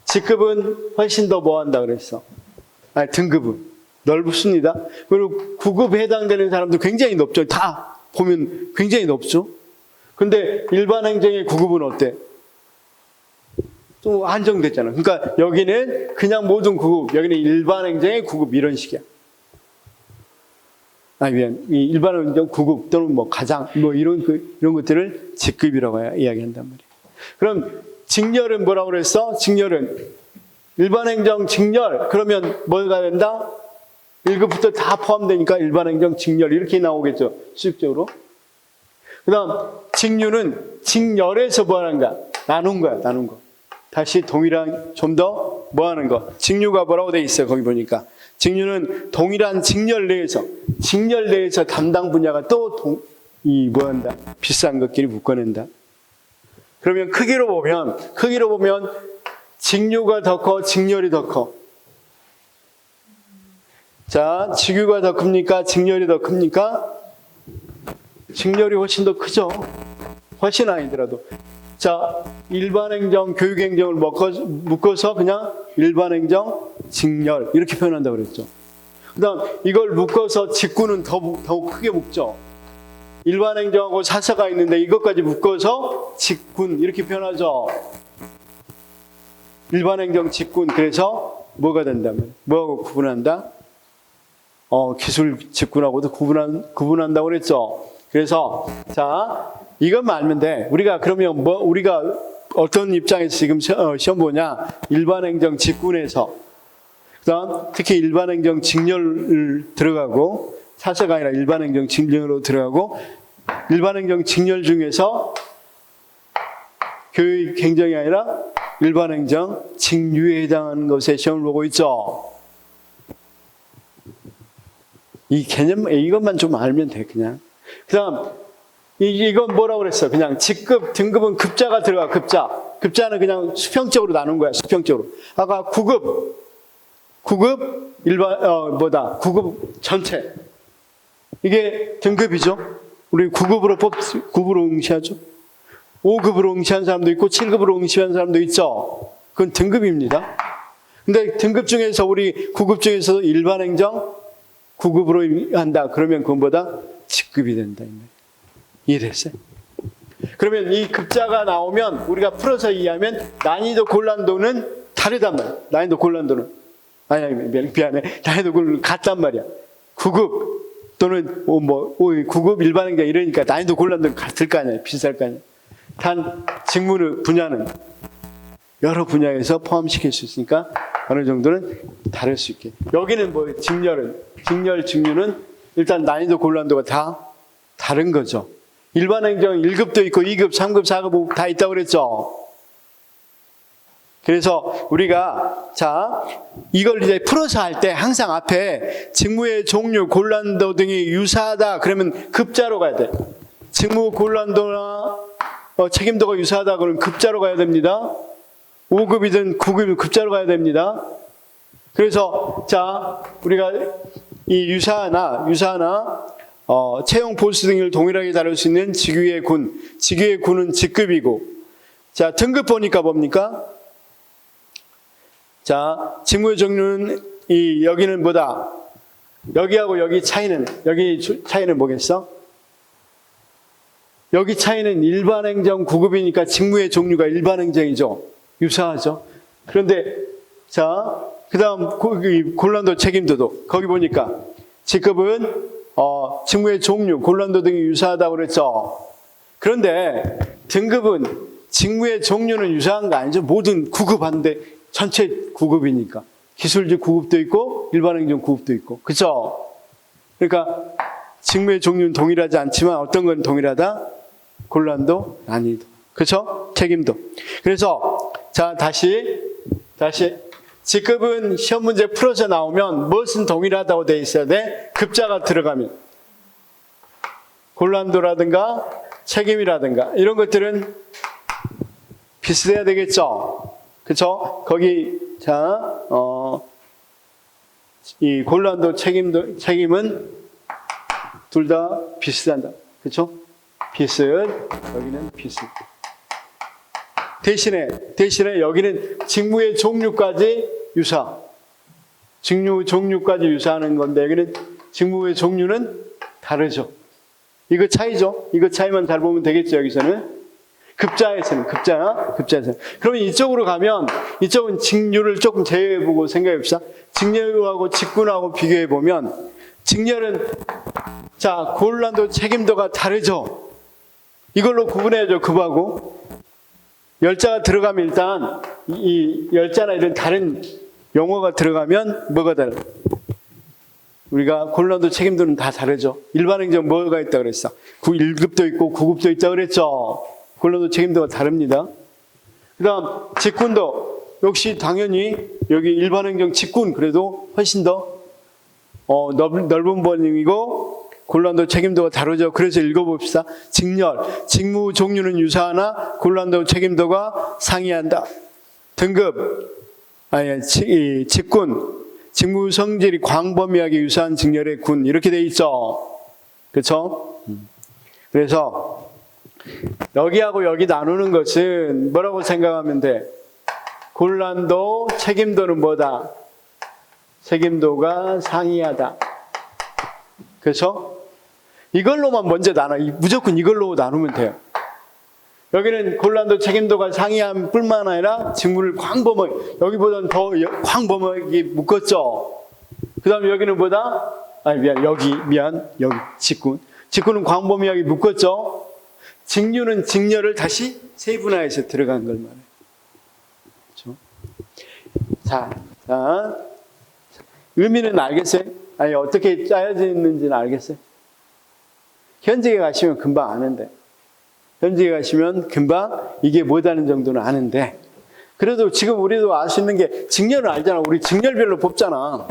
직급은 훨씬 더 뭐한다 그랬어? 등급은 넓습니다. 그리고 9급에 해당되는 사람도 굉장히 높죠. 다 보면 굉장히 높죠. 근데 일반 행정의 9급은 어때? 좀 한정됐잖아. 그러니까 여기는 그냥 모든 9급, 여기는 일반 행정의 9급 이런 식이야. 이 일반 행정 9급 또는 가장 이런 것들을 직급이라고 이야기한단 말이야. 그럼 직렬은 뭐라고 그랬어? 직렬은 일반 행정 직렬 그러면 뭐가 된다? 1급부터 다 포함되니까 일반 행정 직렬 이렇게 나오겠죠. 수직적으로. 그다음 직류는 직렬에서 뭐 하는 거야? 나눈 거. 다시 동일한 좀 더 뭐 하는 거. 직류가 뭐라고 돼 있어요. 거기 보니까. 직류는 동일한 직렬 내에서 담당 분야가 또 뭐한다? 비싼 것끼리 묶어낸다. 그러면 크기로 보면 직류가 더 커, 직렬이 더 커. 자, 직유가 더 큽니까? 직렬이 더 큽니까? 직렬이 훨씬 더 크죠. 훨씬 아니더라도. 자, 일반행정, 교육행정을 묶어서 그냥 일반행정, 직렬 이렇게 표현한다고 그랬죠. 그 다음 이걸 묶어서 직구는 더욱 크게 묶죠. 일반행정하고 사서가 있는데 이것까지 묶어서 직군 이렇게 표현하죠. 일반행정, 직군. 그래서 뭐가 된다면 뭐하고 구분한다? 기술 직군하고도 구분한다고 그랬죠. 그래서 자, 이것만 알면 돼. 우리가 그러면 우리가 어떤 입장에서 지금 시험 보냐? 일반행정 직군에서. 그다음 특히 일반행정 직렬을 들어가고 사서가 아니라 일반행정 직렬로 들어가고 일반행정 직렬 중에서 교육행정이 아니라 일반행정 직류에 해당하는 것에 시험을 보고 있죠. 이 개념 이것만 좀 알면 돼 그냥. 그다음 이건 뭐라고 그랬어? 그냥 직급 등급은 급자가 들어가. 급자는 그냥 수평적으로 나눈 거야. 수평적으로. 아까 구급 일반 구급 전체 이게 등급이죠. 우리 9급으로 응시하죠. 5급으로 응시한 사람도 있고 7급으로 응시한 사람도 있죠. 그건 등급입니다. 근데 등급 중에서 우리 9급 중에서 일반행정 9급으로 한다. 그러면 그것보다 직급이 된다. 이해됐어요? 그러면 이 급자가 나오면 우리가 풀어서 이해하면 난이도 고난도는 다르단 말이야. 난이도 고난도는 미안해. 난이도 고난도는 같단 말이야. 9급 또는 9급 일반행정 이러니까 난이도 고난도는 같을 거 아니야. 비쌀 거 아니야. 단 직무 분야는 여러 분야에서 포함시킬 수 있으니까 어느 정도는 다를 수 있게. 여기는 직렬, 직류는 일단 난이도 고난도가 다 다른 거죠. 일반행정 1급도 있고 2급, 3급, 4급 다 있다고 그랬죠. 그래서 우리가 이걸 이제 풀어서 할 때 항상 앞에 직무의 종류, 고난도 등이 유사하다 그러면 급자로 가야 돼. 직무 고난도나 책임도가 유사하다 그러면 급자로 가야 됩니다. 5급이든 9급이든 급자로 가야 됩니다. 그래서 우리가 이 유사하나 채용 보수 등을 동일하게 다룰 수 있는 직위의 군은 직급이고 등급 보니까 뭡니까? 직무의 종류는 여기는 뭐다? 여기하고 여기 차이는 뭐겠어? 여기 차이는 일반행정 9급이니까 직무의 종류가 일반행정이죠. 유사하죠. 그런데 그 다음 고난도 책임도도 거기 보니까 직급은 직무의 종류, 고난도 등이 유사하다고 그랬죠. 그런데 등급은 직무의 종류는 유사한 거 아니죠. 모든 9급 하는데 전체 9급이니까 기술직 9급도 있고 일반행정 9급도 있고 그렇죠. 그러니까 직무의 종류는 동일하지 않지만 어떤 건 동일하다? 고난도, 난이도, 그렇죠? 책임도. 그래서 다시 직급은 시험 문제 풀어서 나오면 무엇은 동일하다고 돼 있어야 돼? 급자가 들어가면 고난도라든가 책임이라든가 이런 것들은 비슷해야 되겠죠. 그렇죠? 거기 이 고난도 책임은 둘 다 비슷한다. 그렇죠? 여기는 비슷. 대신에 여기는 직무의 종류까지 종류까지 유사하는 건데 여기는 직무의 종류는 다르죠. 이거 차이죠. 이거 차이만 잘 보면 되겠죠. 여기서는 급자에서는. 그러면 이쪽으로 가면 이쪽은 직류를 조금 제외해보고 생각해봅시다. 직렬하고 직군하고 비교해보면 직렬은 고난도 책임도가 다르죠. 이걸로 구분해야죠. 급하고. 열자가 들어가면 일단 이 열자나 이런 다른 용어가 들어가면 뭐가 달라? 우리가 고난도 책임도는 다 다르죠. 일반행정 뭐가 있다 그랬어? 1급도 있고 9급도 있다 그랬죠. 고난도 책임도가 다릅니다. 그 다음 직군도 역시 당연히 여기 일반행정 직군 그래도 훨씬 더 넓은 번역이고 고난도 책임도가 다르죠. 그래서 읽어봅시다. 직렬, 직무 종류는 유사하나 고난도 책임도가 상이한다. 등급, 직군, 직무 성질이 광범위하게 유사한 직렬의 군 이렇게 돼 있죠. 그렇죠? 그래서 여기하고 여기 나누는 것은 뭐라고 생각하면 돼? 고난도, 책임도는 뭐다? 책임도가 상이하다. 그렇죠? 이걸로만 먼저 무조건 이걸로 나누면 돼요. 여기는 고난도 책임도가 상이함 뿐만 아니라 직무를 여기보다는 더 광범위하게 묶었죠. 그 다음에 여기는 뭐다? 여기 직군은 광범위하게 묶었죠. 직류는 직렬을 다시 세분화해서 들어간 걸 말해요. 그렇죠? 의미는 알겠어요? 아니, 어떻게 짜여져 있는지는 알겠어요? 현직에 가시면 금방 아는데. 현직에 가시면 금방 이게 뭐다는 정도는 아는데. 그래도 지금 우리도 알 수 있는 게 직렬은 알잖아. 우리 직렬별로 뽑잖아.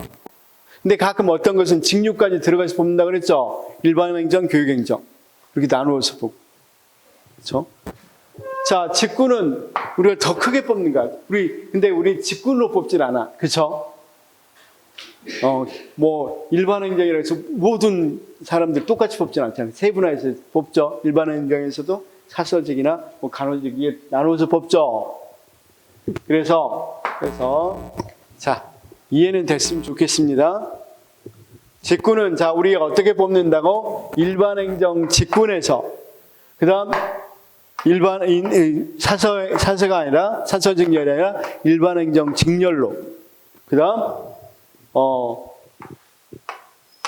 근데 가끔 어떤 것은 직류까지 들어가서 뽑는다 그랬죠? 일반행정, 교육행정. 이렇게 나누어서 보고. 그렇죠? 자, 직구는 우리가 더 크게 뽑는 거야. 근데 우리 직군으로 뽑질 않아. 그렇죠? 뭐 일반행정이라 해서 모든 사람들 똑같이 뽑진 않잖아요. 세분화해서 뽑죠. 일반행정에서도 사서직이나 뭐 간호직이 나누어서 뽑죠. 그래서 자, 이해는 됐으면 좋겠습니다. 직군은 자, 우리가 어떻게 뽑는다고? 일반행정 직군에서 그다음 사서가 아니라 사서직렬이 아니라 일반행정 직렬로 그다음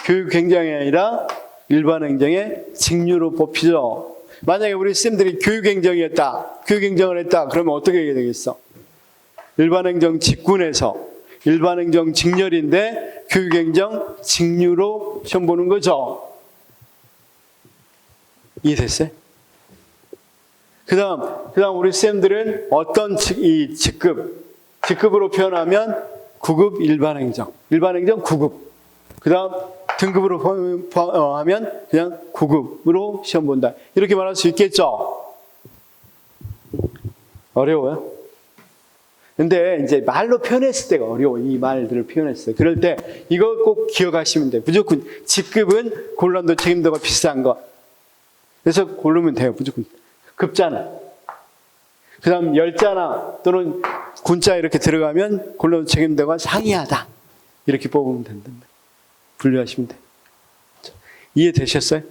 교육행정이 아니라 일반행정의 직류로 뽑히죠. 만약에 우리 쌤들이 교육행정을 했다. 그러면 어떻게 해야 되겠어? 일반행정 직군에서 일반행정 직렬인데 교육행정 직류로 시험 보는 거죠. 이해됐어요? 그 다음 우리 쌤들은 어떤 직급으로 표현하면 9급 일반행정 9급. 그 다음 등급으로 하면 그냥 9급으로 시험 본다. 이렇게 말할 수 있겠죠? 어려워요? 근데 이제 말로 표현했을 때가 어려워. 이 말들을 표현했어요. 그럴 때 이거 꼭 기억하시면 돼요. 무조건 직급은 곤란도 책임도가 비슷한 거. 그래서 고르면 돼요. 무조건. 급자나. 그 다음 열자나 또는 군자 이렇게 들어가면 곤란도 책임도가 상이하다. 이렇게 뽑으면 된답니다. 분류하시면 돼요. 이해되셨어요?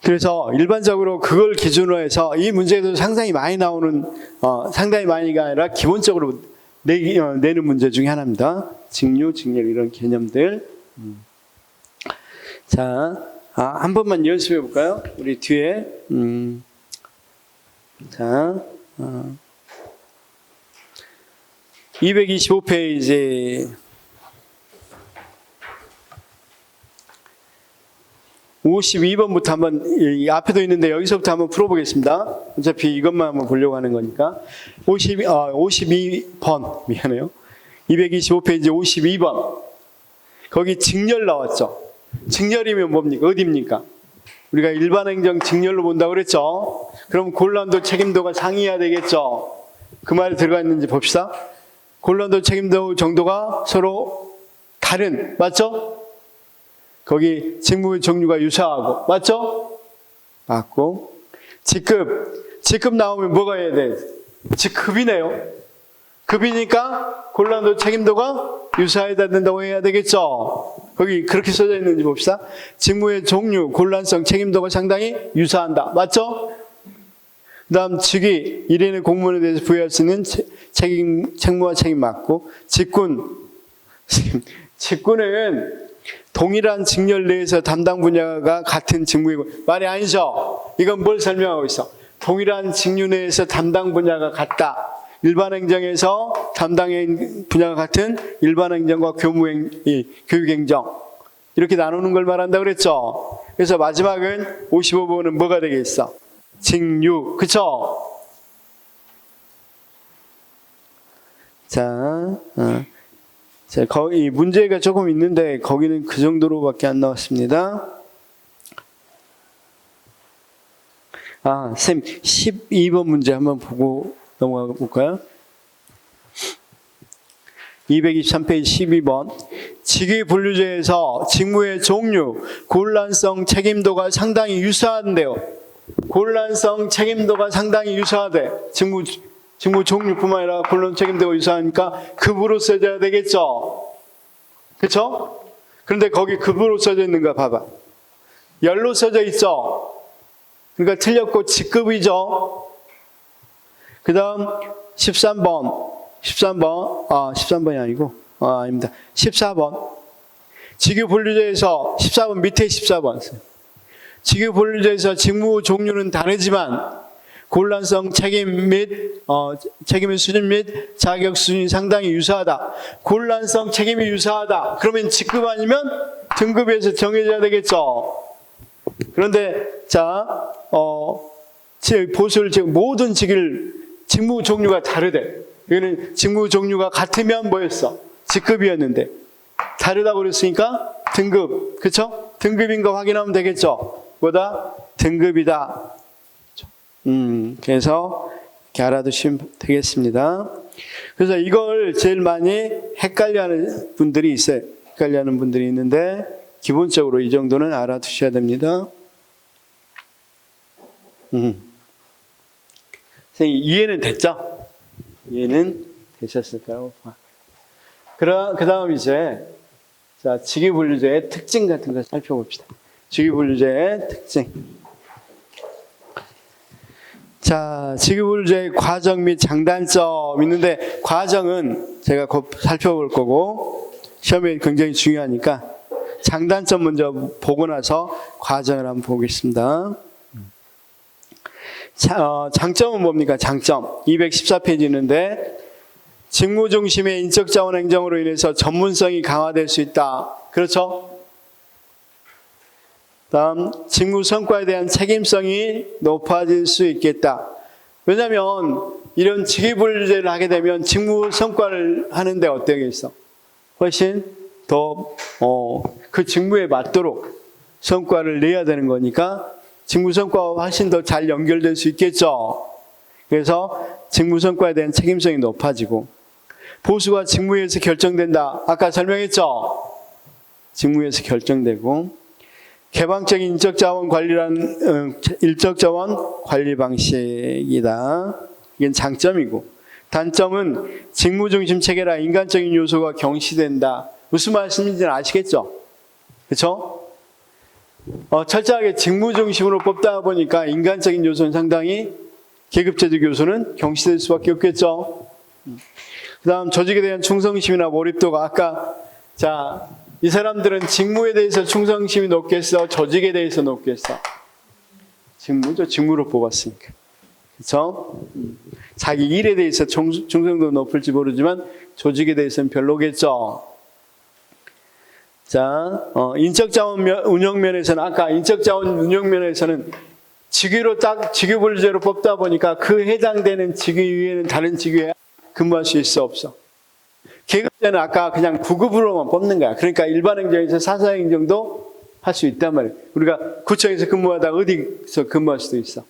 그래서 일반적으로 그걸 기준으로 해서 이 문제에도 상당히 많이 나오는 상당히 많이가 아니라 기본적으로 내는 문제 중에 하나입니다. 직류, 직렬 이런 개념들. 자, 한 번만 연습해 볼까요? 우리 뒤에 자 225페이지 52번부터 한번 이 앞에도 있는데 여기서부터 한번 풀어보겠습니다. 어차피 이것만 한번 보려고 하는 거니까 52번 미안해요. 225페이지 52번 거기 직렬 나왔죠. 직렬이면 뭡니까? 어디입니까? 우리가 일반행정 직렬로 본다고 그랬죠. 그럼 곤란도 책임도가 상이해야 되겠죠. 그 말이 들어가 있는지 봅시다. 곤란도 책임도 정도가 서로 다른, 맞죠? 거기 직무의 종류가 유사하고, 맞죠? 맞고. 직급 나오면 뭐가 해야 돼? 직급이네요. 급이니까 곤란도 책임도가 유사해야 된다고 해야 되겠죠? 거기 그렇게 써져 있는지 봅시다. 직무의 종류, 곤란성, 책임도가 상당히 유사한다. 맞죠? 그 다음 직위, 일인의 공무원에 대해서 부여할 수 있는 책무와 책임 맞고. 직군은 동일한 직렬 내에서 담당 분야가 같은 직무이고. 말이 아니죠? 이건 뭘 설명하고 있어? 동일한 직류 내에서 담당 분야가 같다. 일반행정에서 담당 분야가 같은 일반행정과 교육행정 이렇게 나누는 걸 말한다 그랬죠. 그래서 마지막은 55번은 뭐가 되겠어? 직류, 그쵸? 자, 거기 문제가 조금 있는데 거기는 그 정도로밖에 안 나왔습니다. 쌤 12번 문제 한번 보고 넘어가 볼까요? 223페이지 12번 직위 분류제에서 직무의 종류, 곤란성, 책임도가 상당히 유사한데요. 곤란성, 책임도가 상당히 유사하대. 직무 종류뿐만 아니라 곤란 책임도가 유사하니까 급으로 써져야 되겠죠. 그렇죠? 그런데 거기 급으로 써져 있는 거 봐봐. 열로 써져 있죠. 그러니까 틀렸고 직급이죠. 그 다음 13번이 아니고 아닙니다. 14번 직위 분류제에서 14번 밑에 14번 직위 분류제에서 직무 종류는 다르지만 곤란성 책임 및 책임의 수준 및 자격 수준이 상당히 유사하다. 곤란성 책임이 유사하다. 그러면 직급 아니면 등급에서 정해져야 되겠죠. 그런데 자 보수를 지금 모든 직무 종류가 다르대. 여기는 직무 종류가 같으면 뭐였어? 직급이었는데 다르다고 그랬으니까 등급, 그렇죠? 등급인 거 확인하면 되겠죠. 뭐다? 등급이다. 그래서 이렇게 알아두시면 되겠습니다. 그래서 이걸 제일 많이 헷갈려하는 분들이 있어요. 헷갈려하는 분들이 있는데 기본적으로 이 정도는 알아두셔야 됩니다. 선생님 이해는 됐죠? 이해는 되셨을까요? 그 다음 이제 자 직위분류제의 특징 같은 거 살펴봅시다. 직위분류제의 특징. 자, 직위분류제의 과정 및 장단점 있는데 과정은 제가 곧 살펴볼 거고 시험에 굉장히 중요하니까 장단점 먼저 보고 나서 과정을 한번 보겠습니다. 장점은 뭡니까? 장점 214페이지 있는데 직무 중심의 인적 자원 행정으로 인해서 전문성이 강화될 수 있다. 그렇죠? 다음 직무 성과에 대한 책임성이 높아질 수 있겠다. 왜냐하면 이런 직위분류제를 하게 되면 직무 성과를 하는데 어떤 게 있어? 훨씬 더 그 직무에 맞도록 성과를 내야 되는 거니까 직무 성과와 훨씬 더 잘 연결될 수 있겠죠. 그래서 직무 성과에 대한 책임성이 높아지고 보수가 직무에서 결정된다. 아까 설명했죠. 직무에서 결정되고 개방적인 인적자원 관리란 인적자원 관리 방식이다. 이건 장점이고 단점은 직무 중심 체계라 인간적인 요소가 경시된다. 무슨 말씀인지는 아시겠죠? 그렇죠? 철저하게 직무 중심으로 뽑다 보니까 인간적인 요소는 상당히 계급제적 요소는 경시될 수밖에 없겠죠. 그 다음 조직에 대한 충성심이나 몰입도가 아까 자 이 사람들은 직무에 대해서 충성심이 높겠어? 조직에 대해서 높겠어? 직무죠. 직무로 뽑았으니까. 그렇죠? 자기 일에 대해서 충성도 높을지 모르지만 조직에 대해서는 별로겠죠. 자, 인적자원 운영면에서는 아까 인적자원 운영면에서는 직위로 딱 직위분류제로 뽑다 보니까 그 해당되는 직위 위에는 다른 직위에 근무할 수 있어 없어? 계급제는 아까 그냥 9급으로만 뽑는 거야. 그러니까 일반 행정에서 사사행정도 할 수 있단 말이에요. 우리가 구청에서 근무하다가 어디서 근무할 수도 있어.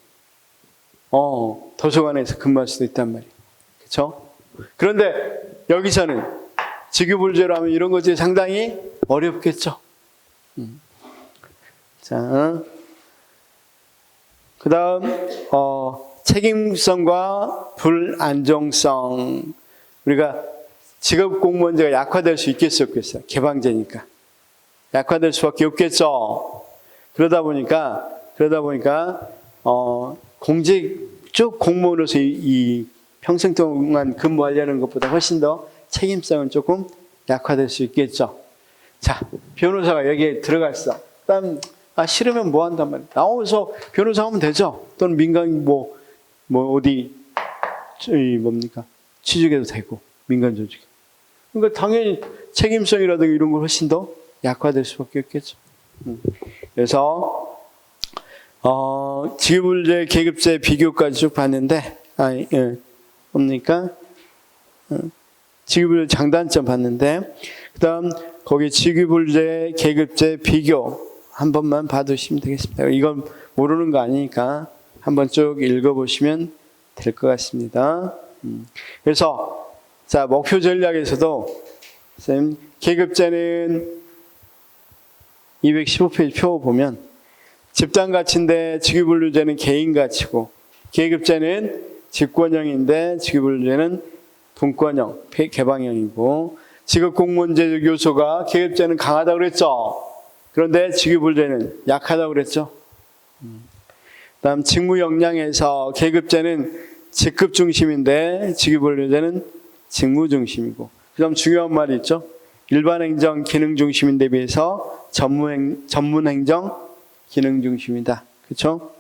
도서관에서 근무할 수도 있단 말이에요. 그렇죠? 그런데 여기서는 직위분류제로 하면 이런 것들이 상당히 어렵겠죠. 자, 그 다음 책임성과 불안정성. 우리가 직업 공무원제가 약화될 수 있겠어 없겠어요? 개방제니까 약화될 수밖에 없겠죠. 그러다 보니까 공직 쭉 공무원으로서 이 평생 동안 근무하려는 것보다 훨씬 더 책임성은 조금 약화될 수 있겠죠. 자, 변호사가 여기에 들어갔어. 그다음 싫으면 뭐 한단 말이야? 나오면서 변호사 하면 되죠. 또는 민간 어디 뭡니까? 취직해도 되고 민간 조직. 그러니까 당연히 책임성이라든가 이런 걸 훨씬 더 약화될 수밖에 없겠죠. 그래서 직위분류제, 계급제 비교까지 쭉 봤는데 뭡니까? 직위분류 장단점 봤는데 그다음 거기 직위분류제, 계급제 비교 한 번만 봐두시면 되겠습니다. 이건 모르는 거 아니니까 한번 쭉 읽어보시면 될 것 같습니다. 그래서 자, 목표 전략에서도 선생님 계급제는 215페이지 표 보면 집단 가치인데 직위분류제는 개인 가치고 계급제는 직권형인데 직위분류제는 분권형, 개방형이고 직업 공무원제적 요소가 계급제는 강하다고 그랬죠. 그런데 직위분류제는 약하다고 그랬죠. 다음 직무 역량에서 계급제는 직급 중심인데 직위분류제는 직무 중심이고 그다음 중요한 말이 있죠. 일반 행정 기능 중심인데 비해서 전문 행정 기능 중심이다. 그렇죠?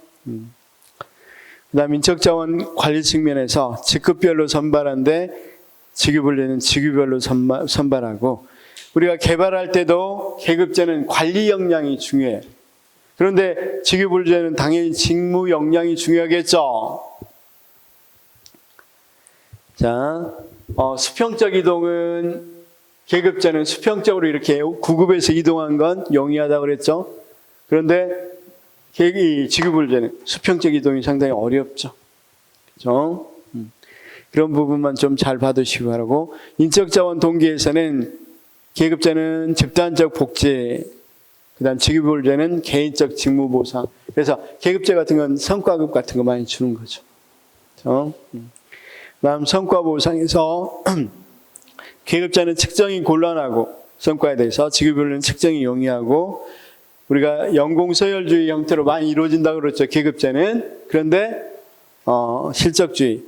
그다음 인적자원 관리 측면에서 직급별로 선발하는데 직위분류는 직위별로 선발하고, 우리가 개발할 때도 계급제는 관리 역량이 중요해요. 그런데 직위분류제는 당연히 직무 역량이 중요하겠죠. 자, 수평적 이동은 계급제는 수평적으로 이렇게 9급에서 이동한 건 용이하다고 그랬죠. 그런데 직위분류제는 수평적 이동이 상당히 어렵죠. 그렇죠? 그런 부분만 좀 잘 봐두시기 바라고, 인적자원 동기에서는 계급제는 집단적 복지, 그다음 직위분류제는 개인적 직무 보상. 그래서 계급제 같은 건 성과급 같은 거 많이 주는 거죠. 그렇죠? 그다음 성과 보상에서 계급제는 측정이 곤란하고 성과에 대해서, 직위분류는 측정이 용이하고, 우리가 연공 서열주의 형태로 많이 이루어진다고 그랬죠. 계급제는. 그런데 실적주의,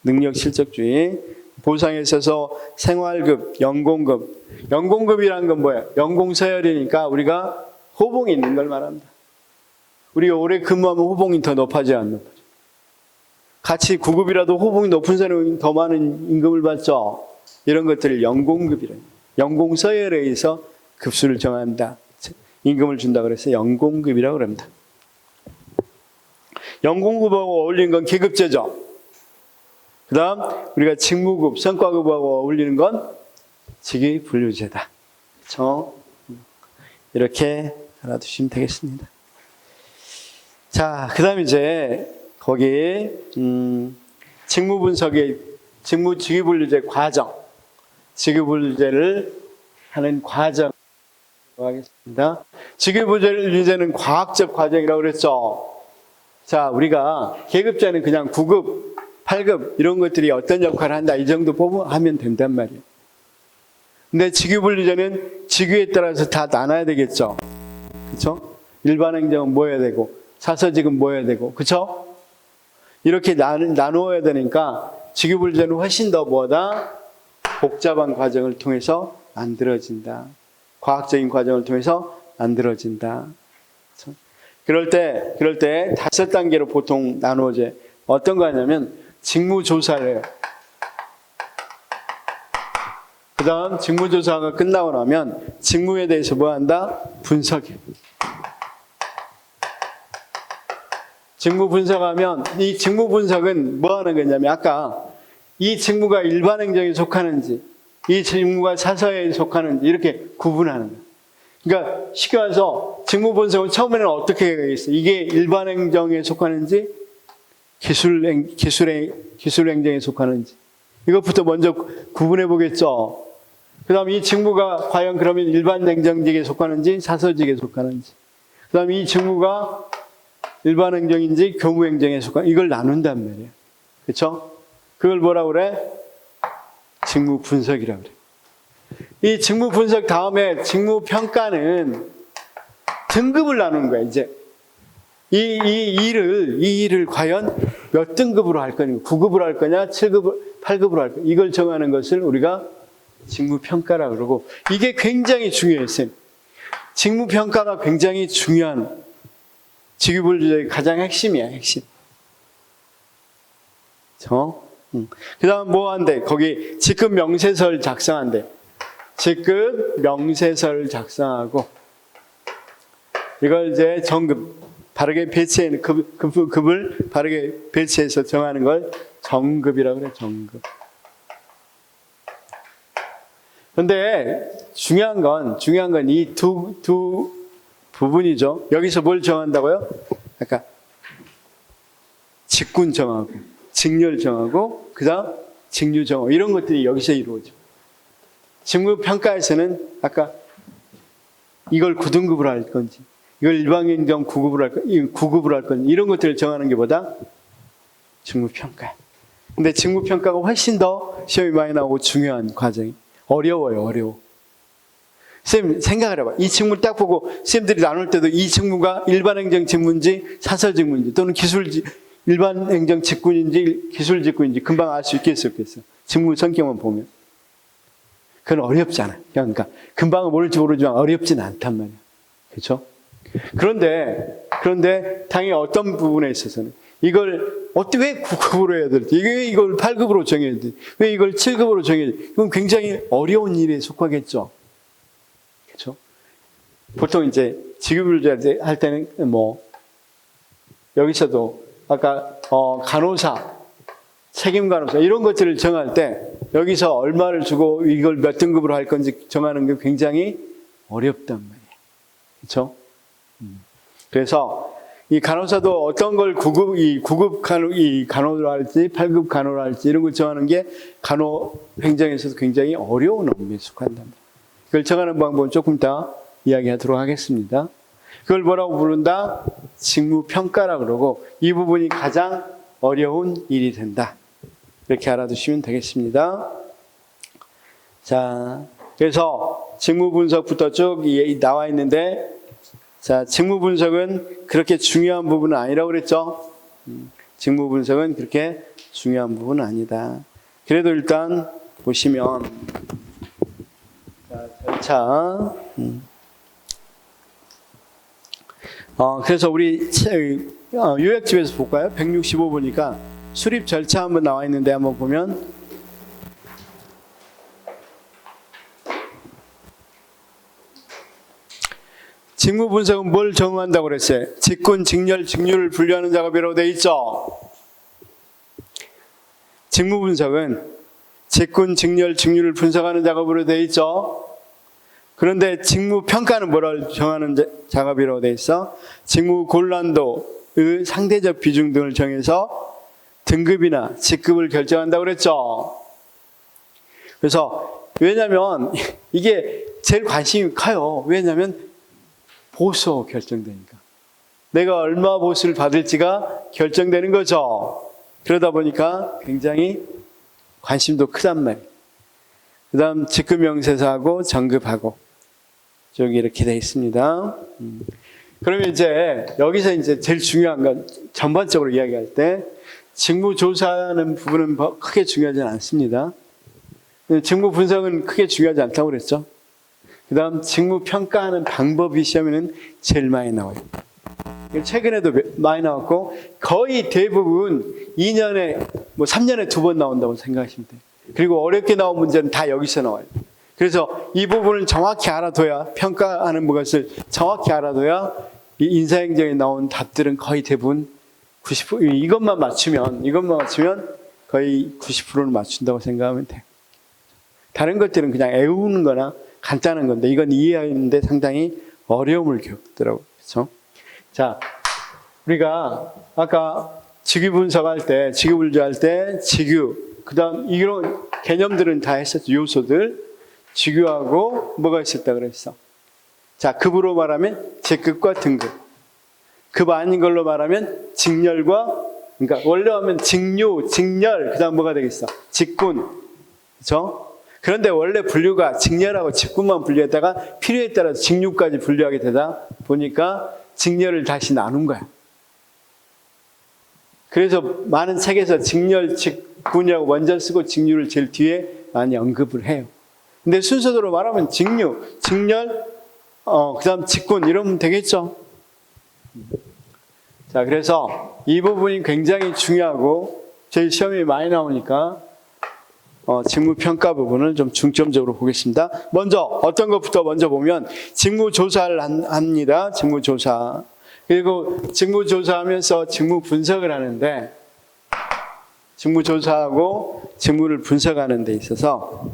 능력 실적주의, 보상에 있어서 생활급, 연공급. 연공급이라는 건 뭐예요? 연공 서열이니까 우리가 호봉이 있는 걸 말합니다. 우리가 오래 근무하면 호봉이 더 높아져요, 안 높아져요? 같이 9급이라도 호봉이 높은 사람이 더 많은 임금을 받죠. 이런 것들을 연공급이래요. 연공 서열에 의해서 급수를 정한다. 임금을 준다 그래서 연공급이라고 합니다. 연공급하고 어울리는 건 계급제죠. 그 다음 우리가 직무급, 성과급하고 어울리는 건 직위분류제다. 그렇죠? 이렇게 알아두시면 되겠습니다. 자, 그 다음 이제 거기 직무분석의 직위분류제 과정, 직위분류제를 하는 과정 하겠습니다. 직위분류제는 과학적 과정이라고 그랬죠. 자, 우리가 계급제는 그냥 9급, 8급 이런 것들이 어떤 역할을 한다 이 정도 하면 된단 말이에요. 근데 직위분류제는 직위에 따라서 다 나눠야 되겠죠. 그렇죠? 일반 행정은 뭐 해야 되고 사서직은 뭐 해야 되고, 그렇죠? 이렇게 나누어야 되니까 직위분류제는 훨씬 더 뭐다? 복잡한 과정을 통해서 만들어진다. 과학적인 과정을 통해서 만들어진다. 그렇죠? 그럴 때 5단계로 보통 나누어져. 어떤 거 하냐면 직무조사를 해요. 그 다음 직무조사가 끝나고 나면 직무에 대해서 뭐 한다? 분석해. 직무 분석하면 이 직무 분석은 뭐 하는 거냐면 아까 이 직무가 일반 행정에 속하는지 이 직무가 사서에 속하는지 이렇게 구분하는 거예요. 그러니까 쉽게 말해서 직무 분석은 처음에는 어떻게 해야겠어요? 이게 일반 행정에 속하는지 기술 행정에 속하는지 이것부터 먼저 구분해 보겠죠. 그 다음 이 직무가 과연 그러면 일반 행정직에 속하는지 사서직에 속하는지, 그 다음 이 직무가 일반 행정인지 교무 행정에 속하는지 이걸 나눈단 말이에요. 그렇죠? 그걸 뭐라고 그래? 직무 분석이라고 그래. 이 직무 분석 다음에 직무 평가는 등급을 나누는 거야. 이제 이 일을 과연 몇 등급으로 할 거냐, 9급으로 할 거냐, 7급, 8급으로 할 거냐, 이걸 정하는 것을 우리가 직무 평가라고 그러고, 이게 굉장히 중요해요, 쌤. 직무 평가가 굉장히 중요한 직위분류제의 가장 핵심이야, 핵심. 그 다음 뭐 한대? 거기 직급 명세서를 작성한대. 직급 명세서를 작성하고, 이걸 이제 정급, 바르게 배치해, 급을 바르게 배치해서 정하는 걸 정급이라고 그래, 정급. 근데 중요한 건 이 두 부분이죠. 여기서 뭘 정한다고요? 아까 직군 정하고, 직렬 정하고, 그 다음 직류 정하고, 이런 것들이 여기서 이루어져. 직무 평가에서는 아까 이걸 9등급으로 할 건지, 이걸 일반행정 9급으로 할 건지, 9급으로 할 건지, 이런 것들을 정하는 게 보다 직무 평가야. 근데 직무 평가가 훨씬 더 시험이 많이 나오고 중요한 과정이. 어려워요, 어려워. 쌤, 생각을 해봐. 이 직무를 딱 보고 쌤들이 나눌 때도 이 직무가 일반행정 직무인지 사서직무인지 또는 일반행정 직군인지 기술직군인지 금방 알 수 있겠어, 없겠어? 직무 성격만 보면. 그건 어렵잖아. 그러니까 금방 모를지 모르지만 어렵진 않단 말이야. 그렇죠? 그런데 당연히 어떤 부분에 있어서는 이걸 어떻게 왜 9급으로 해야 될지, 왜 이걸 8급으로 정해야 돼, 왜 이걸 7급으로 정해야 돼? 이건 굉장히 어려운 일에 속하겠죠. 그렇죠? 보통 이제 직업을 할 때는 뭐 여기서도 아까 간호사, 책임 간호사 이런 것들을 정할 때 여기서 얼마를 주고 이걸 몇 등급으로 할 건지 정하는 게 굉장히 어렵단 말이에요. 그렇죠? 그래서 이 간호사도 어떤 걸 9급 간호를 할지 8급 간호를 할지 이런 걸 정하는 게 간호 행정에서도 굉장히 어려운 업무에 속한단 말이에요. 그걸 정하는 방법은 조금 이따 이야기하도록 하겠습니다. 그걸 뭐라고 부른다? 직무평가라고 그러고 이 부분이 가장 어려운 일이 된다. 이렇게 알아두시면 되겠습니다. 자, 그래서 직무분석부터 쭉 나와 있는데, 자, 직무분석은 그렇게 중요한 부분은 아니라고 그랬죠? 직무분석은 그렇게 중요한 부분은 아니다. 그래도 일단 보시면, 자, 절차. 그래서 우리 요약집에서 볼까요? 165 보니까 수립 절차 한번 나와 있는데 한번 보면 직무 분석은 뭘 정한다고 그랬어요? 직군, 직렬, 직률을 분류하는 작업이라고 되어 있죠. 직무 분석은 직군, 직렬, 직률을 분석하는 작업으로 되어 있죠. 그런데 직무 평가는 뭐를 정하는 작업이라고 되어 있어? 직무 곤란도의 상대적 비중 등을 정해서 등급이나 직급을 결정한다고 그랬죠. 그래서 왜냐하면 이게 제일 관심이 커요. 왜냐하면 보수 결정되니까. 내가 얼마 보수를 받을지가 결정되는 거죠. 그러다 보니까 굉장히 관심도 크단 말이에요. 그 다음 직급 명세서하고 정급하고 저기 이렇게 되어 있습니다. 그러면 이제 여기서 이제 제일 중요한 건 전반적으로 이야기할 때 직무 조사하는 부분은 크게 중요하지 않습니다. 직무 분석은 크게 중요하지 않다고 그랬죠. 그 다음 직무 평가하는 방법이 시험에는 제일 많이 나와요. 최근에도 많이 나왔고 거의 대부분 2년에 뭐 3년에 2번 나온다고 생각하시면 돼요. 그리고 어렵게 나온 문제는 다 여기서 나와요. 그래서 이 부분을 정확히 알아둬야, 평가하는 것을 정확히 알아둬야 이 인사행정에 나온 답들은 거의 대부분 90%, 이것만 맞추면 거의 90%를 맞춘다고 생각하면 돼요. 다른 것들은 그냥 애우는 거나 간단한 건데 이건 이해하는데 상당히 어려움을 겪더라고요. 그렇죠? 자, 우리가 아까 직위 분석할 때, 직위 분류할 때 직유, 그 다음 이런 개념들은 다 했었죠. 요소들. 직유하고 뭐가 있었다 그랬어? 자, 급으로 말하면 직급과 등급. 급 아닌 걸로 말하면 직렬과, 그러니까 원래 하면 직류, 직렬, 그 다음 뭐가 되겠어? 직군. 그렇죠? 그런데 원래 분류가 직렬하고 직군만 분류했다가 필요에 따라서 직류까지 분류하게 되다 보니까 직렬을 다시 나눈 거야. 그래서 많은 책에서 직렬, 직군이라고 먼저 쓰고 직류를 제일 뒤에 많이 언급을 해요. 근데 순서대로 말하면 직류, 직렬, 그 다음 직군 이러면 되겠죠. 자, 그래서 이 부분이 굉장히 중요하고 저희 시험이 많이 나오니까 직무평가 부분을 좀 중점적으로 보겠습니다. 먼저 어떤 것부터 먼저 보면 직무조사를 합니다. 직무조사. 그리고 직무조사하면서 직무분석을 하는데 직무조사하고 직무를 분석하는 데 있어서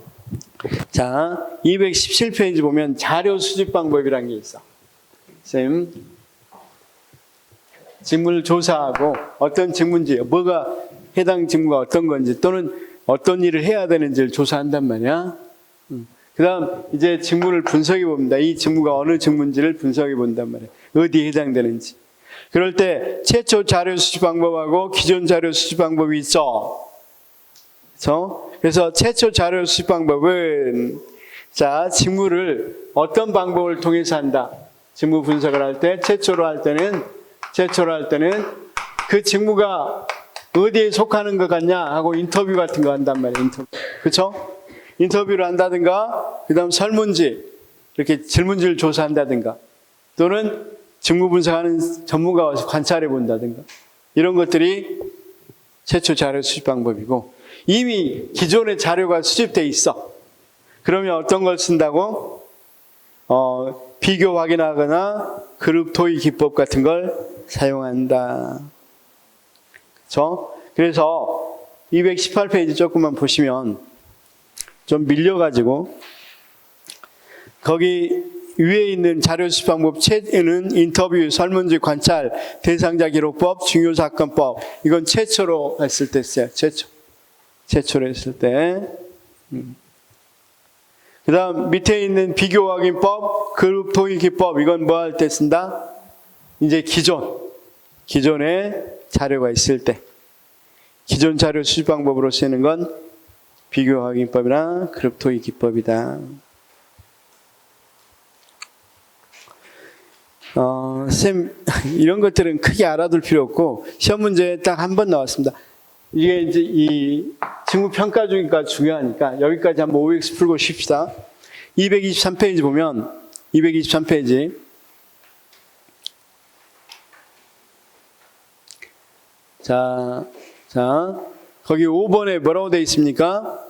자, 217페이지 보면 자료 수집 방법이라는 게 있어. 선생님, 직무를 조사하고 어떤 직무인지, 뭐가 해당 직무가 어떤 건지 또는 어떤 일을 해야 되는지를 조사한단 말이야. 그 다음 이제 직무를 분석해 봅니다. 이 직무가 어느 직무인지를 분석해 본단 말이야. 어디에 해당되는지. 그럴 때 최초 자료 수집 방법하고 기존 자료 수집 방법이 있어. 그래서 최초 자료 수집 방법은 자, 직무를 어떤 방법을 통해서 한다. 직무 분석을 할 때 최초로 할 때는 그 직무가 어디에 속하는 것 같냐 하고 인터뷰 같은 거 한단 말이에요. 인터뷰. 그렇죠? 인터뷰를 한다든가 그 다음 설문지 이렇게 질문지를 조사한다든가 또는 직무 분석하는 전문가가 와서 관찰해 본다든가 이런 것들이 최초 자료 수집 방법이고, 이미 기존의 자료가 수집돼 있어. 그러면 어떤 걸 쓴다고? 비교 확인하거나 그룹 토의 기법 같은 걸 사용한다. 그렇죠? 그래서 218페이지 조금만 보시면 좀 밀려가지고, 거기 위에 있는 자료 수집 방법 최는 인터뷰, 설문지, 관찰, 대상자 기록법, 중요사건법, 이건 최초로 했을 때 써요. 최초로 했을 때. 그 다음 밑에 있는 비교 확인법, 그룹 토의 기법, 이건 뭐 할 때 쓴다? 이제 기존에 자료가 있을 때, 기존 자료 수집 방법으로 쓰는 건 비교 확인법이나 그룹 토의 기법이다. 쌤, 이런 것들은 크게 알아둘 필요 없고, 시험 문제에 딱 한 번 나왔습니다. 이게 이제 이 직무 평가 중이니까 중요하니까 여기까지 한번 OX 풀고 쉽시다. 223페이지 보면, 223페이지. 자, 거기 5번에 뭐라고 되어 있습니까?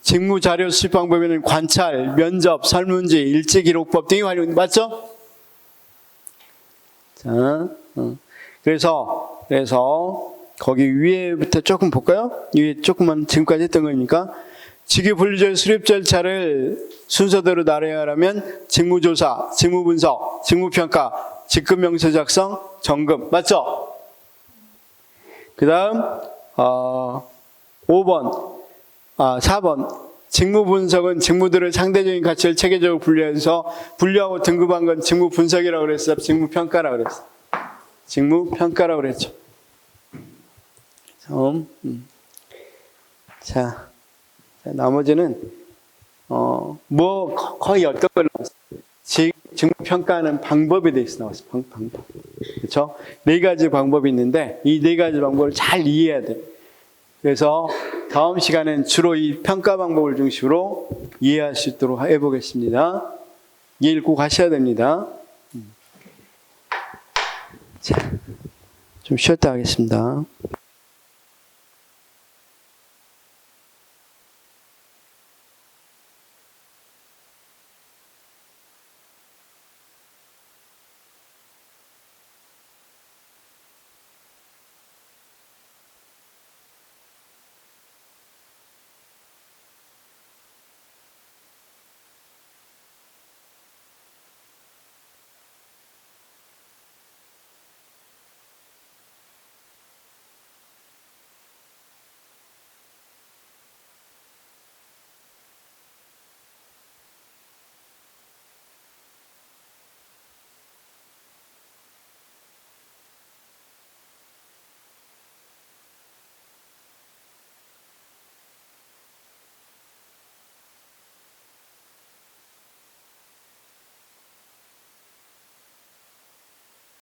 직무 자료 수집 방법에는 관찰, 면접, 설문지, 일지기록법 등이 활용, 맞죠? 자, 그래서 거기 위에부터 조금 볼까요? 위에 조금만 지금까지 했던 거니까, 직위 분류절 수립 절차를 순서대로 나열하면 직무조사, 직무분석, 직무평가, 직급명세 작성, 점검, 맞죠? 그 다음 4번 직무분석은 직무들의 상대적인 가치를 체계적으로 분류하고 등급한 건 직무분석이라고 그랬어? 직무평가라고 그랬어? 직무평가라고 그랬죠. 자, 나머지는 거의 어떤 걸 나왔어요? 직무평가하는 방법에 대해서 나왔어요. 방법. 그렇죠? 4가지 방법이 있는데 이 4가지 방법을 잘 이해해야 돼. 그래서 다음 시간엔 주로 이 평가 방법을 중심으로 이해할 수 있도록 해보겠습니다. 읽고 가셔야 됩니다. 자, 좀 쉬었다 하겠습니다.